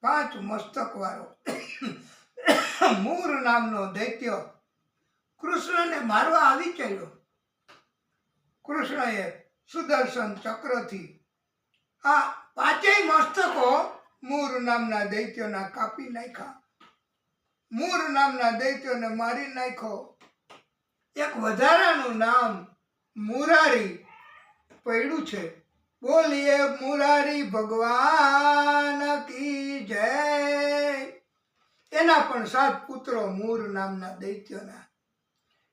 5 મસ્તક વાળો મૂર નામનો દૈત્ય કૃષ્ણને મારવા આવી ચાલ્યો. કૃષ્ણએ સુદર્શન ચક્રથી આ 5 મસ્તકો મૂર નામના દૈત્યોના કાપી નાખ્યા. મૂર નામના દૈત્યોને મારી નાખ્યો. એક વધારાનું નામ મુરારી પડ્યું છે. બોલીએ મુરારી ભગવાન કી જય. એના પણ 7 પુત્રો મૂર નામના દૈત્યોના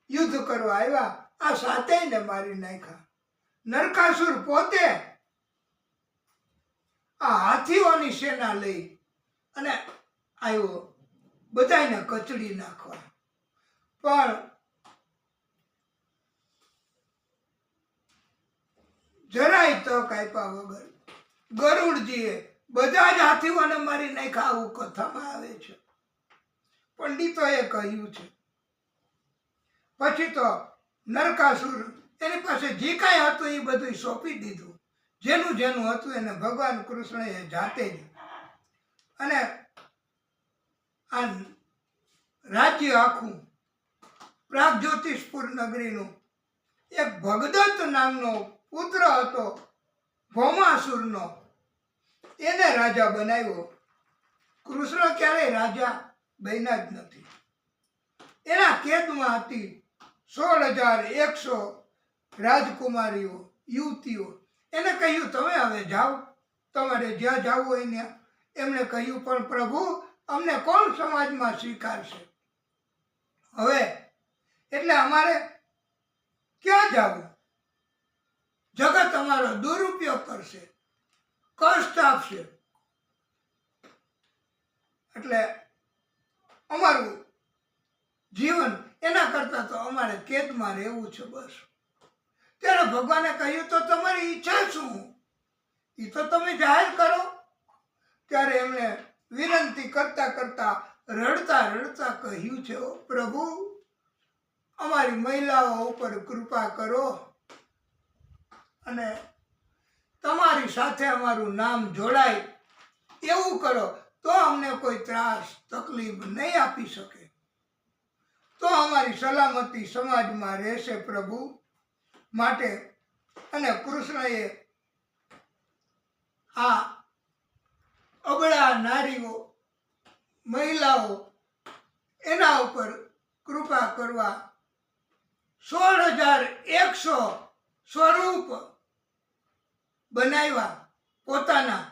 યુદ્ધ કરવા આવ્યા. આ 7ને મારી નાખ્યા. નરકાસુર પોતે આ હાથીઓની સેના લઈ અને આવ્યો બધાને કચડી નાખવા. પણ જરાય તક આપ્યા વગર ગરુડજીએ બધા જ હાથીઓને મારી નાખ્યા. આવું કથામાં આવે છે, પંડિતોએ કહ્યું છે. પછી તો નરકાસુર એની પાસે જે કાંઈ હતું એ બધું સોંપી દીધું. જેનું જેનું હતું એને ભગવાન કૃષ્ણએ જાતે જ. અને આ રાજ્ય આખું પ્રાગજ્યોતિષપુર નગરીનું એક ભગદત્ત નામનો પુત્ર હતો ભૌમાસુરનો, એને રાજા બનાવ્યો. કૃષ્ણ ક્યારેય રાજા બન્યા જ નથી. એના કેદમાં હતી 16,100 રાજકુમારીઓ, યુવતીઓ, એને કહ્યું તમે હવે જાઓ, તમારે જ્યાં જવું હોય ત્યાં. એમણે કહ્યું પણ પ્રભુ અમને કોણ સમાજમાં સ્વીકારશે? હવે એટલે અમારે ક્યાં જવું? જગત અમારો દુરુપયોગ કરશે, કષ્ટ આપશે, એટલે અમારું જીવન એના કરતાં તો અમારે કેદમાં રહેવું છે બસ. ત્યારે ભગવાને કહ્યું તો તમારી ઈચ્છા શું? એ તો તમે જાહેર કરો. ત્યારે એમણે વિનંતી કરતા કરતા રડતા રડતા કહ્યું છે, ઓ પ્રભુ અમારી મહિલાઓ ઉપર કૃપા કરો અને તમારી સાથે અમારું નામ જોડાય એવું કરો, તો અમને કોઈ ત્રાસ તકલીફ નહીં આપી શકે, તો અમારી સલામતી સમાજમાં રહેશે પ્રભુ. માટે અને કૃષ્ણએ આ અબળા નારીઓ, મહિલાઓ એના ઉપર કૃપા કરવા 16,100 સ્વરૂપ બનાવ્યા પોતાના,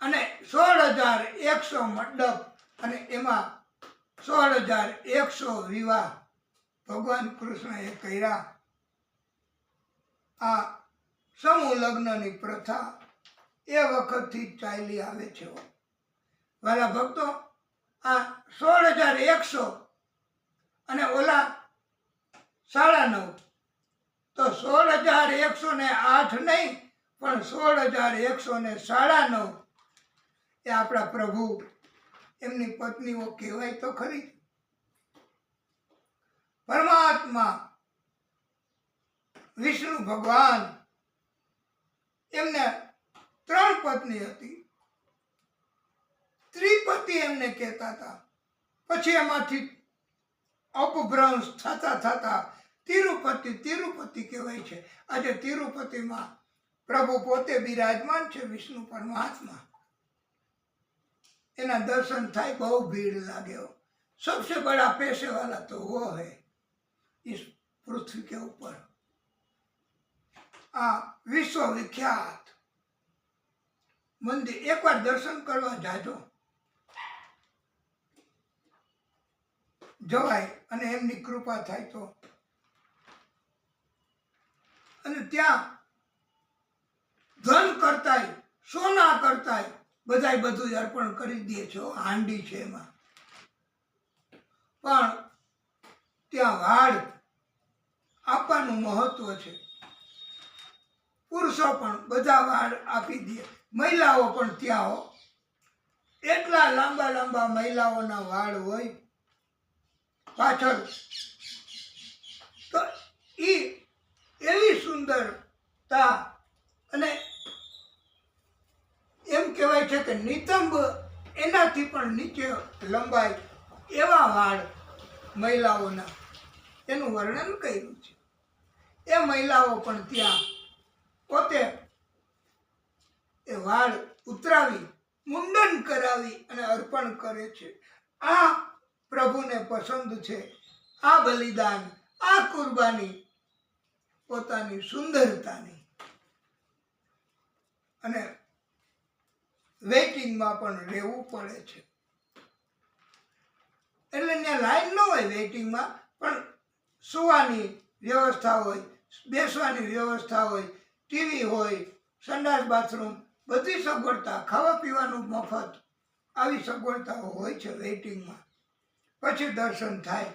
અને 16,100 મંડપ, અને એમાં 16,100 વિવાહ ભગવાન કૃષ્ણએ કર્યા. આ સમૂહ લગ્નની પ્રથા એ વખતથી ચાલી આવે છે. વાલા ભક્તો, આ 16,100 અને ઓલા 9.5, તો 16,100 ને 8 નહીં, પણ 16,100 ને 9.5 એ આપણા પ્રભુ, એમની પત્નીઓ કહેવાય તો ખરી. પરમાત્મા વિષ્ણુ ભગવાન, એમને 3 પત્ની હતી. ત્રિપતિ એમને કહેતા હતા. પછી એમાંથી અપભ્રંશ થતા થતા તિરુપતિ કહેવાય છે. આજે તિરુપતિમાં પ્રભુ પોતે બિરાજમાન છે, વિષ્ણુ પરમાત્મા. એના દર્શન થાય, બહુ ભીડ લાગે. सबसे बड़ा पैसे वाला तो वो है इस पृथ्वी के ऊपर. આ વિશ્વ વિખ્યાત મંદિર, એકવાર દર્શન કરવા જાજો, જવાય અને એમની કૃપા થાય તો. અને ત્યાં ધન કરતાય, સોના કરતાય બધાય બધું અર્પણ કરી દે છે. હાંડી છે એમાં, પણ ત્યાં વાડ આપવાનું મહત્વ છે. પુરુષો પણ બધા વાડ આપી દે, મહિલાઓ પણ ત્યાં હો. એટલા લાંબા લાંબા મહિલાઓના વાડ હોય પાછળ. તો એ એવી સુંદરતા, અને એમ કહેવાય છે કે નિતંબ એનાથી પણ નીચે લંબાઈ એવા વાળ મહિલાઓના, એનું વર્ણન કર્યું છે. એ મહિલાઓ પણ ત્યાં પોતે એ વાળ ઉતરાવી, મુંડન કરાવી અને અર્પણ કરે છે. આ પ્રભુને પસંદ છે. આ બલિદાન, આ કુરબાની પોતાની સુંદરતાની. અને વેઇટિંગમાં પણ રહેવું પડે છે. એટલે ત્યાં લાઈન ન હોય વેઇટિંગમાં, પણ સુવાની વ્યવસ્થા હોય, બેસવાની વ્યવસ્થા હોય, ટીવી હોય, સંડાસ બાથરૂમ, બધી સગવડતા, ખાવા પીવાનું મફત, આવી સગવડતાઓ હોય છે વેઇટિંગમાં. પછી દર્શન થાય.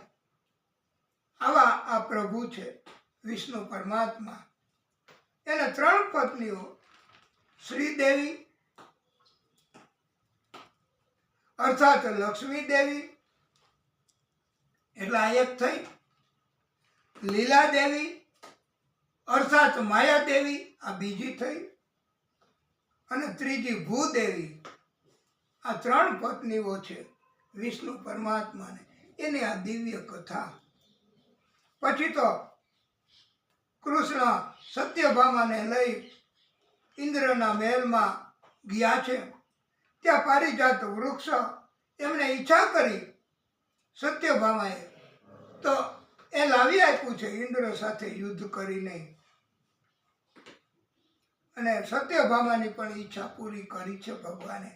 આવા આ પ્રભુ છે વિષ્ણુ પરમાત્મા. એને 3 પત્નીઓ, શ્રીદેવી અર્થાત લક્ષ્મી દેવી, એટલે આ એક થઈ. લીલા દેવી અર્થાત માયા દેવી, આ બીજી થઈ. અને ત્રીજી ભૂદેવી. આ 3 પત્નીઓ છે વિષ્ણુ પરમાત્માને. એની આ દિવ્ય કથા. પછી તો કૃષ્ણ સત્યભામાને લઈ ઇન્દ્રના મહેલમાં ગયા છે. ત્યાં પારિજાત વૃક્ષ, એમને ઈચ્છા કરી સત્યભામાએ, તો એ લાવી આપ્યું છે ઇન્દ્ર સાથે યુદ્ધ કરીને, અને સત્યભામાની પણ ઈચ્છા પૂરી કરી છે ભગવાને.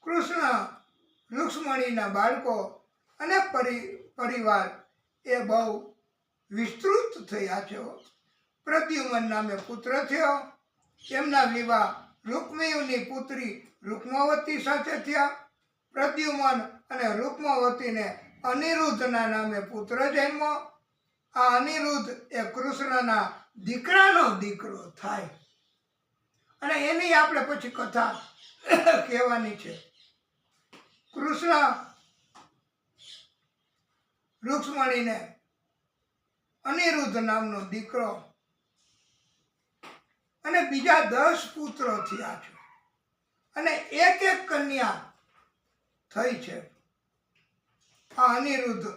કૃષ્ણ રુક્ષ્મણીના બાળકો અને પરિવાર એ બહુ વિસ્તૃત થયા છે. પ્રદ્યુમન નામે પુત્ર થયો. એમના વિવાહ રૂક્મિણીની પુત્રી રૂક્માવતી સાથે થયા. પ્રદ્યુમન અને રૂક્માવતીને અનિરુદ્ધના નામે પુત્ર જન્મ્યો. આ અનિરુદ્ધ એ કૃષ્ણના દીકરાનો દીકરો થાય, અને એની આપણે પછી કથા કહેવાની છે. કૃષ્ણ રૂક્ષ્મણીને અનિરુદ્ધ નામનો દીકરો અને બીજા 10 પુત્રો થયા છે, અને એક કન્યા થઈ છે. આ અનિરુદ્ધ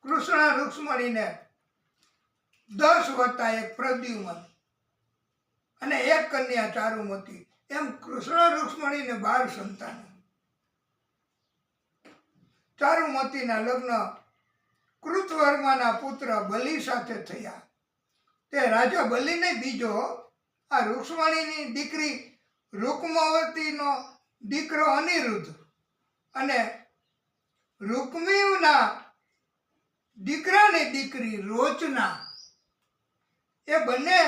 કૃષ્ણ રૂક્ષ્મણીને 10 વત્તા 1 પ્રદ્યુમન અને એક કન્યા ચારુમતી, એમ કૃષ્ણ રૂક્ષ્મણીને 12 સંતાનો. ચારુમતીના લગ્ન કૃતવર્માના પુત્ર બલિ સાથે થયા. તે રાજા બલિને બીજો. આ રૂક્ષ્મણીની દીકરી રૂક્માવતીનો દીકરો અનિરુદ્ધ અને રૂક્મિણીના દીકરાની દીકરી રોચના, એ બંને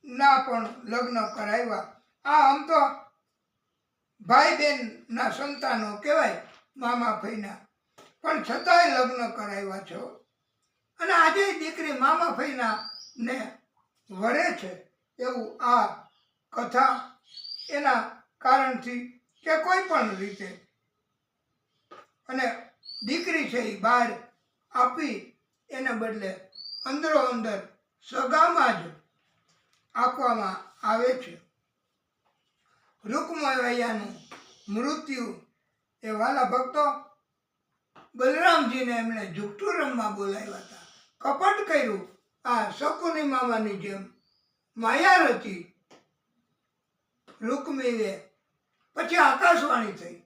ના પણ લગ્ન કરાવ્યા. આ આમ તો ભાઈ બહેન ના સંતાનો કહેવાય, મામા ફઈના, પણ છતાંય લગ્ન કરાવ્યા છે. અને આજે દીકરી મામા ફઈના ને વરે છે, એવું આ કથા એના કારણથી કે કોઈ પણ રીતે. અને દીકરી છે એ બહાર આપી એને બદલે અંદરો અંદર સગામાં જ આપવામાં આવે છે. રૂકમૈયાનું મૃત્યુ એ વાલા ભક્તો બલરામજીને એમણે જુઠ્ઠું રમવા બોલાવ્યા હતા. કપટ કર્યું. આ શકુની મામાની જેમ માયા રચી રૂકમિણીએ. પછી આકાશવાણી થઈ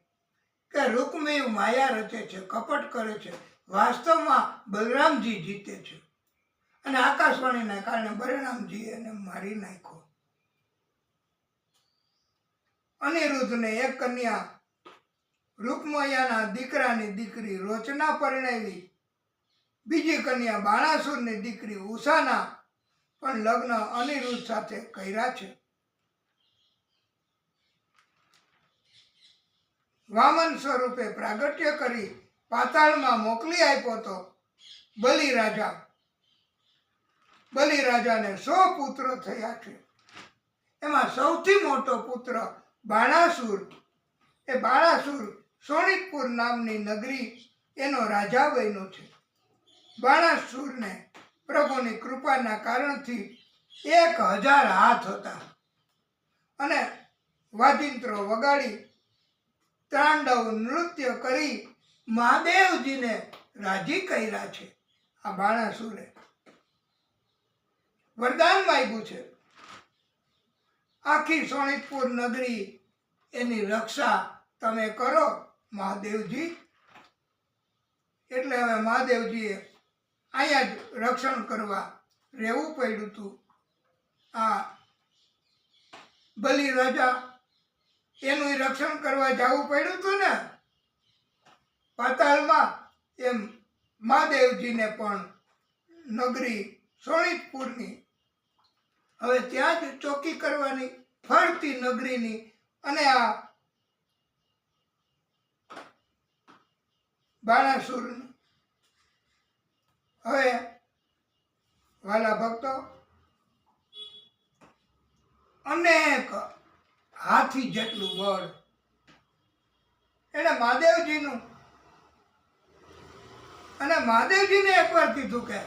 કે રૂકમિણી માયા રચે છે, કપટ કરે છે. વાસ્તવમાં બલરામજી જીતે છે, અને આકાશવાણીના કારણે બલરામજી એને મારી નાખ્યો. અનિરુદ્ધને એક કન્યા રૂકમૈયાના દીકરાની દીકરી રોચના પરણાવી. બીજી કન્યા બાણાસુરની દીકરી ઉષાના પણ લગ્ન અનિરુદ્ધ સાથે કર્યા છે. વામન સ્વરૂપે પ્રાગટ્ય કરી પાતાળમાં મોકલી આપ્યો તો બલિરાજા. બલિરાજાને 100 પુત્રો થયા છે. એમાં સૌથી મોટો પુત્ર બાણાસુર. એ બાણાસુર શોણિતપુર નામની નગરી એનો રાજા બન્યો છે. બાણાસુરને પ્રભુની કૃપાના કારણથી 1000 હાથ હતા, અને વાજિંત્રો વગાડી તાંડવ નૃત્ય કરી મહાદેવજીને રાજી કર્યા છે. આ બાણાસુરે વરદાન માંગ્યું છે, આખી શોણિતપુર નગરી એની રક્ષા તમે કરો મહાદેવજી. એટલે હવે મહાદેવજીએ અહીંયા જ રક્ષણ કરવા રહેવું પડ્યું હતું. આ બલિરાજા એનું રક્ષણ કરવા જવું પડ્યું હતું ને પાતાળમાં, એમ મહાદેવજીને પણ નગરી શોણિતપુરની હવે ત્યાં જ ચોકી કરવાની, ફરતી નગરીની. અને આ બાણાસુર હવે વાલા ભક્તો અનેક હાથી જેટલું બળ એને મહાદેવજીનું. અને મહાદેવજીને એકવાર કીધું કે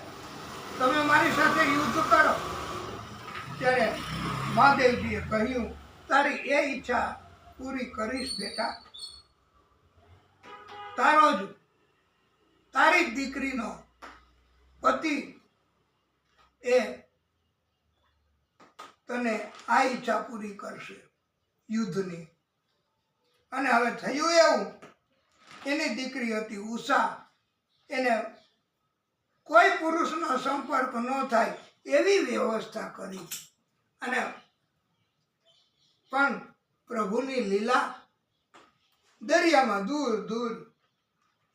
તમે મારી સાથે યુદ્ધ કરો, ત્યારે મહાદેવજીએ કહ્યું તારી એ ઈચ્છા પૂરી કરીશ બેટા. તારી જ દીકરીનો પતિ એ તને આ ઈચ્છા પૂરી કરશે યુદ્ધની. અને હવે થયું એવું એની દીકરી હતી ઉષા. એને કોઈ પુરુષનો સંપર્ક ન થાય એવી વ્યવસ્થા કરી. અને પણ પ્રભુની લીલા, દરિયામાં દૂર દૂર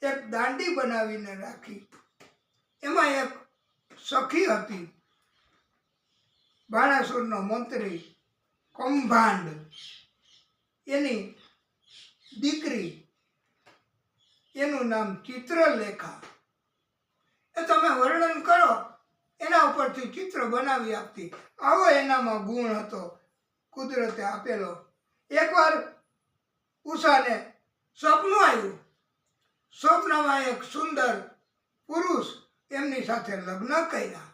એક દાંડી બનાવીને રાખી. એમાં એક સખી હતી, બાણાસુરનો મંત્રી કૌભાંડ, એની દીકરી, એનું નામ ચિત્રલેખા. એ તમે વર્ણન કરો એના ઉપરથી ચિત્ર બનાવી આપતી. આવો એનામાં ગુણ હતો, કુદરતે આપેલો. એકવાર ઉષાને સ્વપ્ન આવ્યું. સ્વપ્નમાં એક સુંદર પુરુષ એમની સાથે લગ્ન કર્યા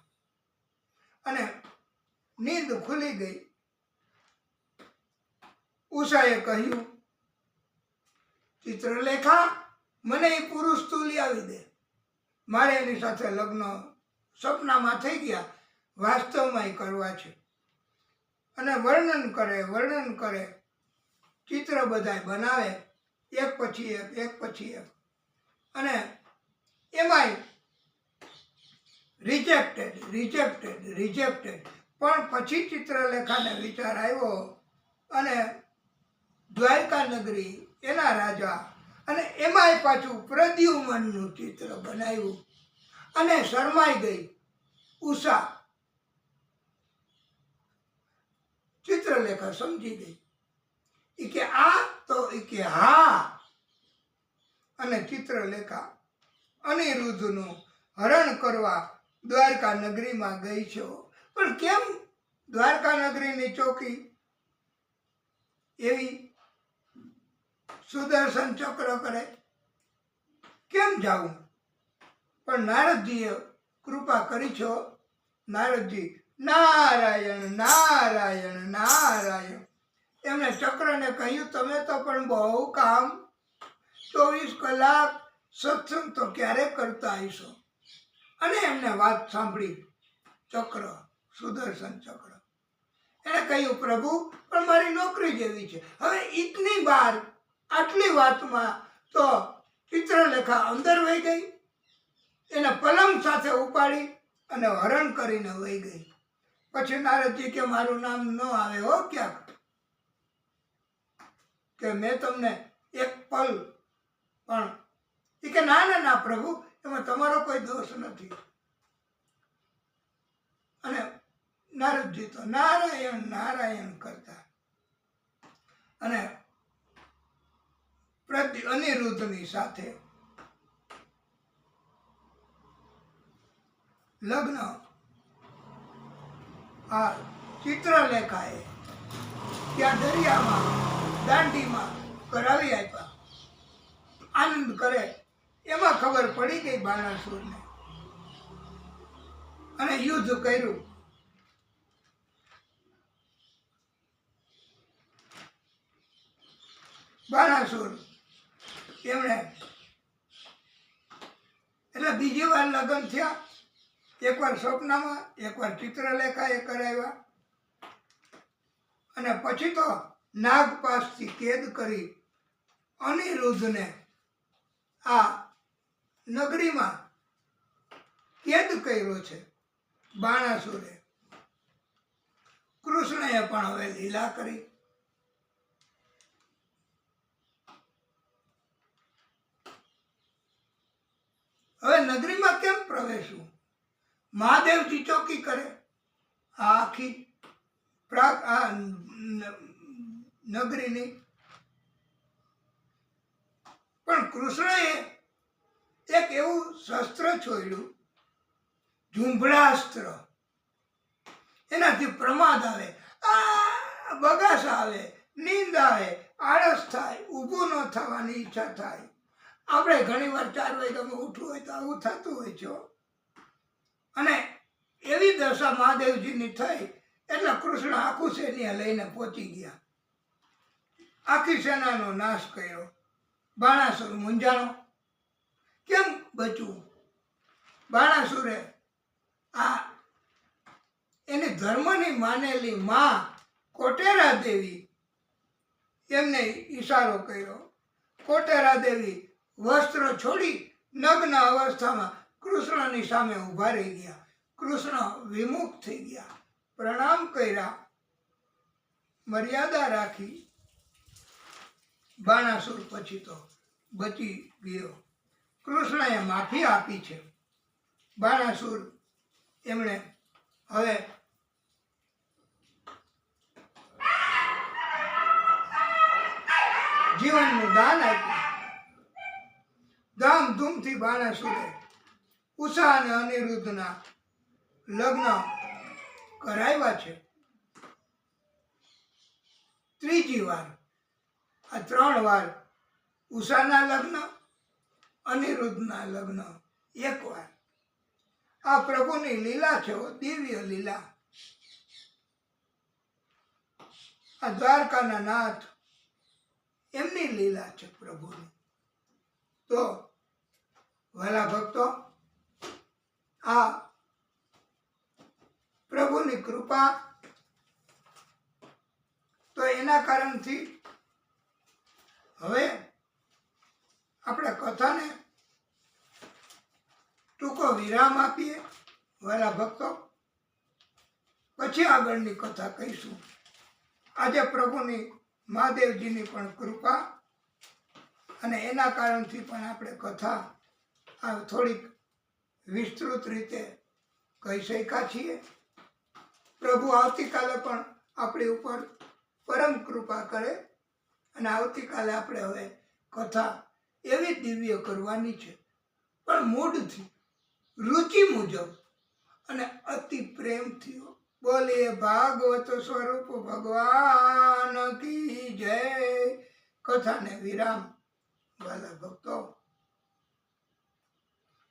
અને નીંદ ખુલી ગઈ. ઉષાએ કહ્યું, ચિત્રલેખા, મને એ પુરુષ તું લઈ આવી દે. મારે એની સાથે લગ્ન સપનામાં થઈ ગયા, વાસ્તવમાં કરવા છે. અને વર્ણન કરે, ચિત્ર બધાય બનાવે, એક પછી એક. અને એમાંય રિજેક્ટેડ. પણ પછી ચિત્રલેખાને વિચાર આવ્યો અને દ્વારકા નગરી, એના રાજા, અને એમાંય પાછું પ્રદ્યુમનનું ચિત્ર બનાવ્યું. અને શરમાઈ ગઈ ઉષા. ચિત્રલેખા સમજી ગઈ. ઈ કે આ તો ઈ કે હા. અને ચિત્રલેખા અનિરુદ્ધનું હરણ કરવા દ્વારકા નગરીમાં ગઈ છે. પણ કેમ દ્વારકા નગરીની ચોકી એવી સુદર્શન ચક્ર કરે, કેમ જાવું? પણ નારદજીએ કૃપા કરી છો. નારદજી નારાયણ નારાયણ નારાયણ. એમણે ચક્રને કહ્યું, તમે તો પણ બહુ કામ, 24 કલાક સત્સંગ તો ક્યારે કરતા હશો. અને એમને વાત સાંભળી ચક્ર, સુદર્શન ચક્ર. એને કહ્યું, પ્રભુ પણ મારી નોકરી જેવી છે. હવે ઇતની બાર, આટલી વાતમાં તો ચિત્રલેખા અંદર વહી ગઈ. એને પલંગ સાથે ઉપાડી અને હરણ કરીને વહી ગઈ. પછી નારદજી કે મારું નામ ન આવે હો ક્યાંક, કે મેં તમને એક પલ પણ. એ કે ના પ્રભુ, એમાં તમારો કોઈ દોષ નથી. અને નારદજી તો નારાયણ નારાયણ કરતા અને અનિરુદ્ધની સાથે લગ્ન આ ચિત્રલેખાએ ત્યાં દરિયામાં, દાંડીમાં કરાવી આપ્યા. આનંદ કરે એમાં ખબર પડી ગઈ બાણાસુરને અને યુદ્ધ કર્યું. બાણાસુર એમણે એટલે બીજી વાર લગ્ન થયા. એકવાર સ્વપ્નમાં, એકવાર ચિત્રલેખાએ કરાવ્યા. અને પછી તો નાગપાશથી કેદ કરી અનિરુદ્ધને આ નગરીમાં કેદ કર્યો છે બાણાસુરે. કૃષ્ણએ પણ હવે લીલા કરી. હવે નગરીમાં કેમ પ્રવેશવું? મહાદેવજી ચોકી કરે. આ આખી આ નગરીની. પણ કૃષ્ણએ એક એવું શસ્ત્ર છોડ્યું, ઝુંભળાસ્ત્ર. એનાથી પ્રમાદ આવે, બગાસ આવે, નીંદ આવે, આળસ થાય, ઊભું ન થવાની ઈચ્છા થાય. આપણે ઘણી વાર 4 વાગ્યામાં ઉઠવું હોય તો આવું થતું હોય છે. અને એવી દશા મહાદેવજીની થઈ એટલે કૃષ્ણ આખું સૈન્ય લઈને પહોંચી ગયા. આખી સેનાનો નાશ કર્યો. બાણાસુર મૂંઝાણો, કેમ બચવું? બાણાસુરે આ એની ધર્મની માનેલી માં કોટેરા દેવી, એમને ઈશારો કર્યો. કોટેરા દેવી વસ્ત્ર છોડી નગ્ન અવસ્થામાં કૃષ્ણની સામે ઊભા રહી ગયા. કૃષ્ણ વિમુખ થઈ ગયા, પ્રણામ કર્યા, મર્યાદા રાખી. બાણાસુર પછી તો બચી ગયો. કૃષ્ણએ માફી આપી છે. બાણાસુર એમણે હવે જીવનનું દાન આપ્યું. ધામધૂમથી બાણાસુરે ઉષા અને અનિરુદ્ધના લગ્ન કરાવ્યા છે. ત્રીજી વાર, આ 3 વાર ઉષાના લગ્ન, અનિરુદ્ધના લગ્ન, 1 વાર. આ પ્રભુની લીલા છે, દિવ્ય લીલા. આ દ્વારકાના નાથ એમની લીલા છે પ્રભુની. તો વાલા ભક્તો, આ પ્રભુની કૃપા, તો એના કારણથી હવે આપણે કથાને ટૂંકો વિરામ આપીએ વાલા ભક્તો. પછી આગળની કથા કહીશું. આજે પ્રભુની મહાદેવજીની પણ કૃપા અને એના કારણથી પણ આપણે કથા આ થોડીક વિસ્તૃત રીતે કહી શક્યા છીએ. પ્રભુ આવતીકાલે પણ આપણી ઉપર પરમ કૃપા કરે અને આવતીકાલે આપણે હવે કથા એવી દિવ્ય કરવાની છે, પણ મૂળથી, રુચિ મુજબ અને અતિ પ્રેમથી. બોલીએ ભાગવત સ્વરૂપ ભગવાન કી જય. કથાને વિરામ વાલા भक्तों।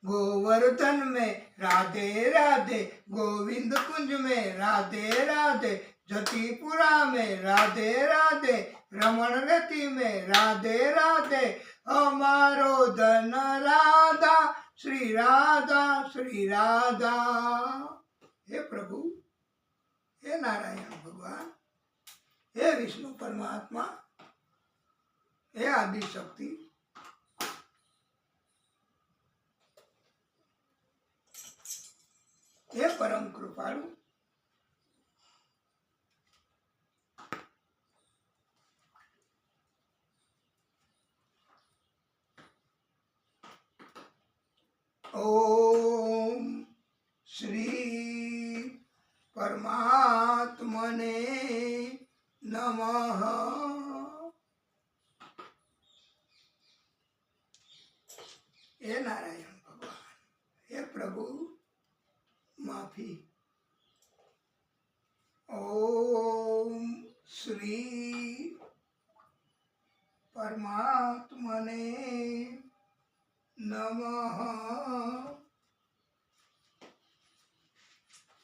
गोवर्धन में राधे राधे, गोविंद कुंज में राधे राधे, जतिपुरा में राधे राधे, रमण रति में राधे राधे, हमारो धन राधा श्री राधा श्री राधा। हे प्रभु, हे नारायण भगवान, हे विष्णु परमात्मा, हे आदि शक्ति, हे परम कृपालु, ओम श्री परमात्मने नमः। हे नारायण भगवान, हे प्रभु माफी। ओम श्री परमात्मने नमः।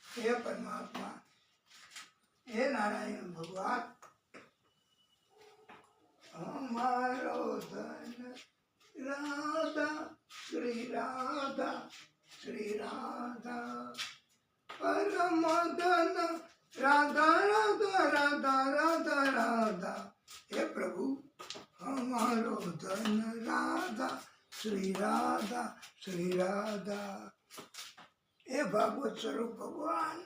हे परमात्मा, हे नारायण भगवान, हमारो धन राधा श्री राधा श्री राधा, परम धन राधा राधा राधा राधा राधा। हे प्रभु, हमारो धन राधा श्री राधा श्री राधा। हे भागवत स्वरूप भगवान,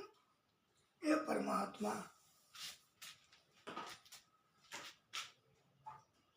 हे परमात्मा,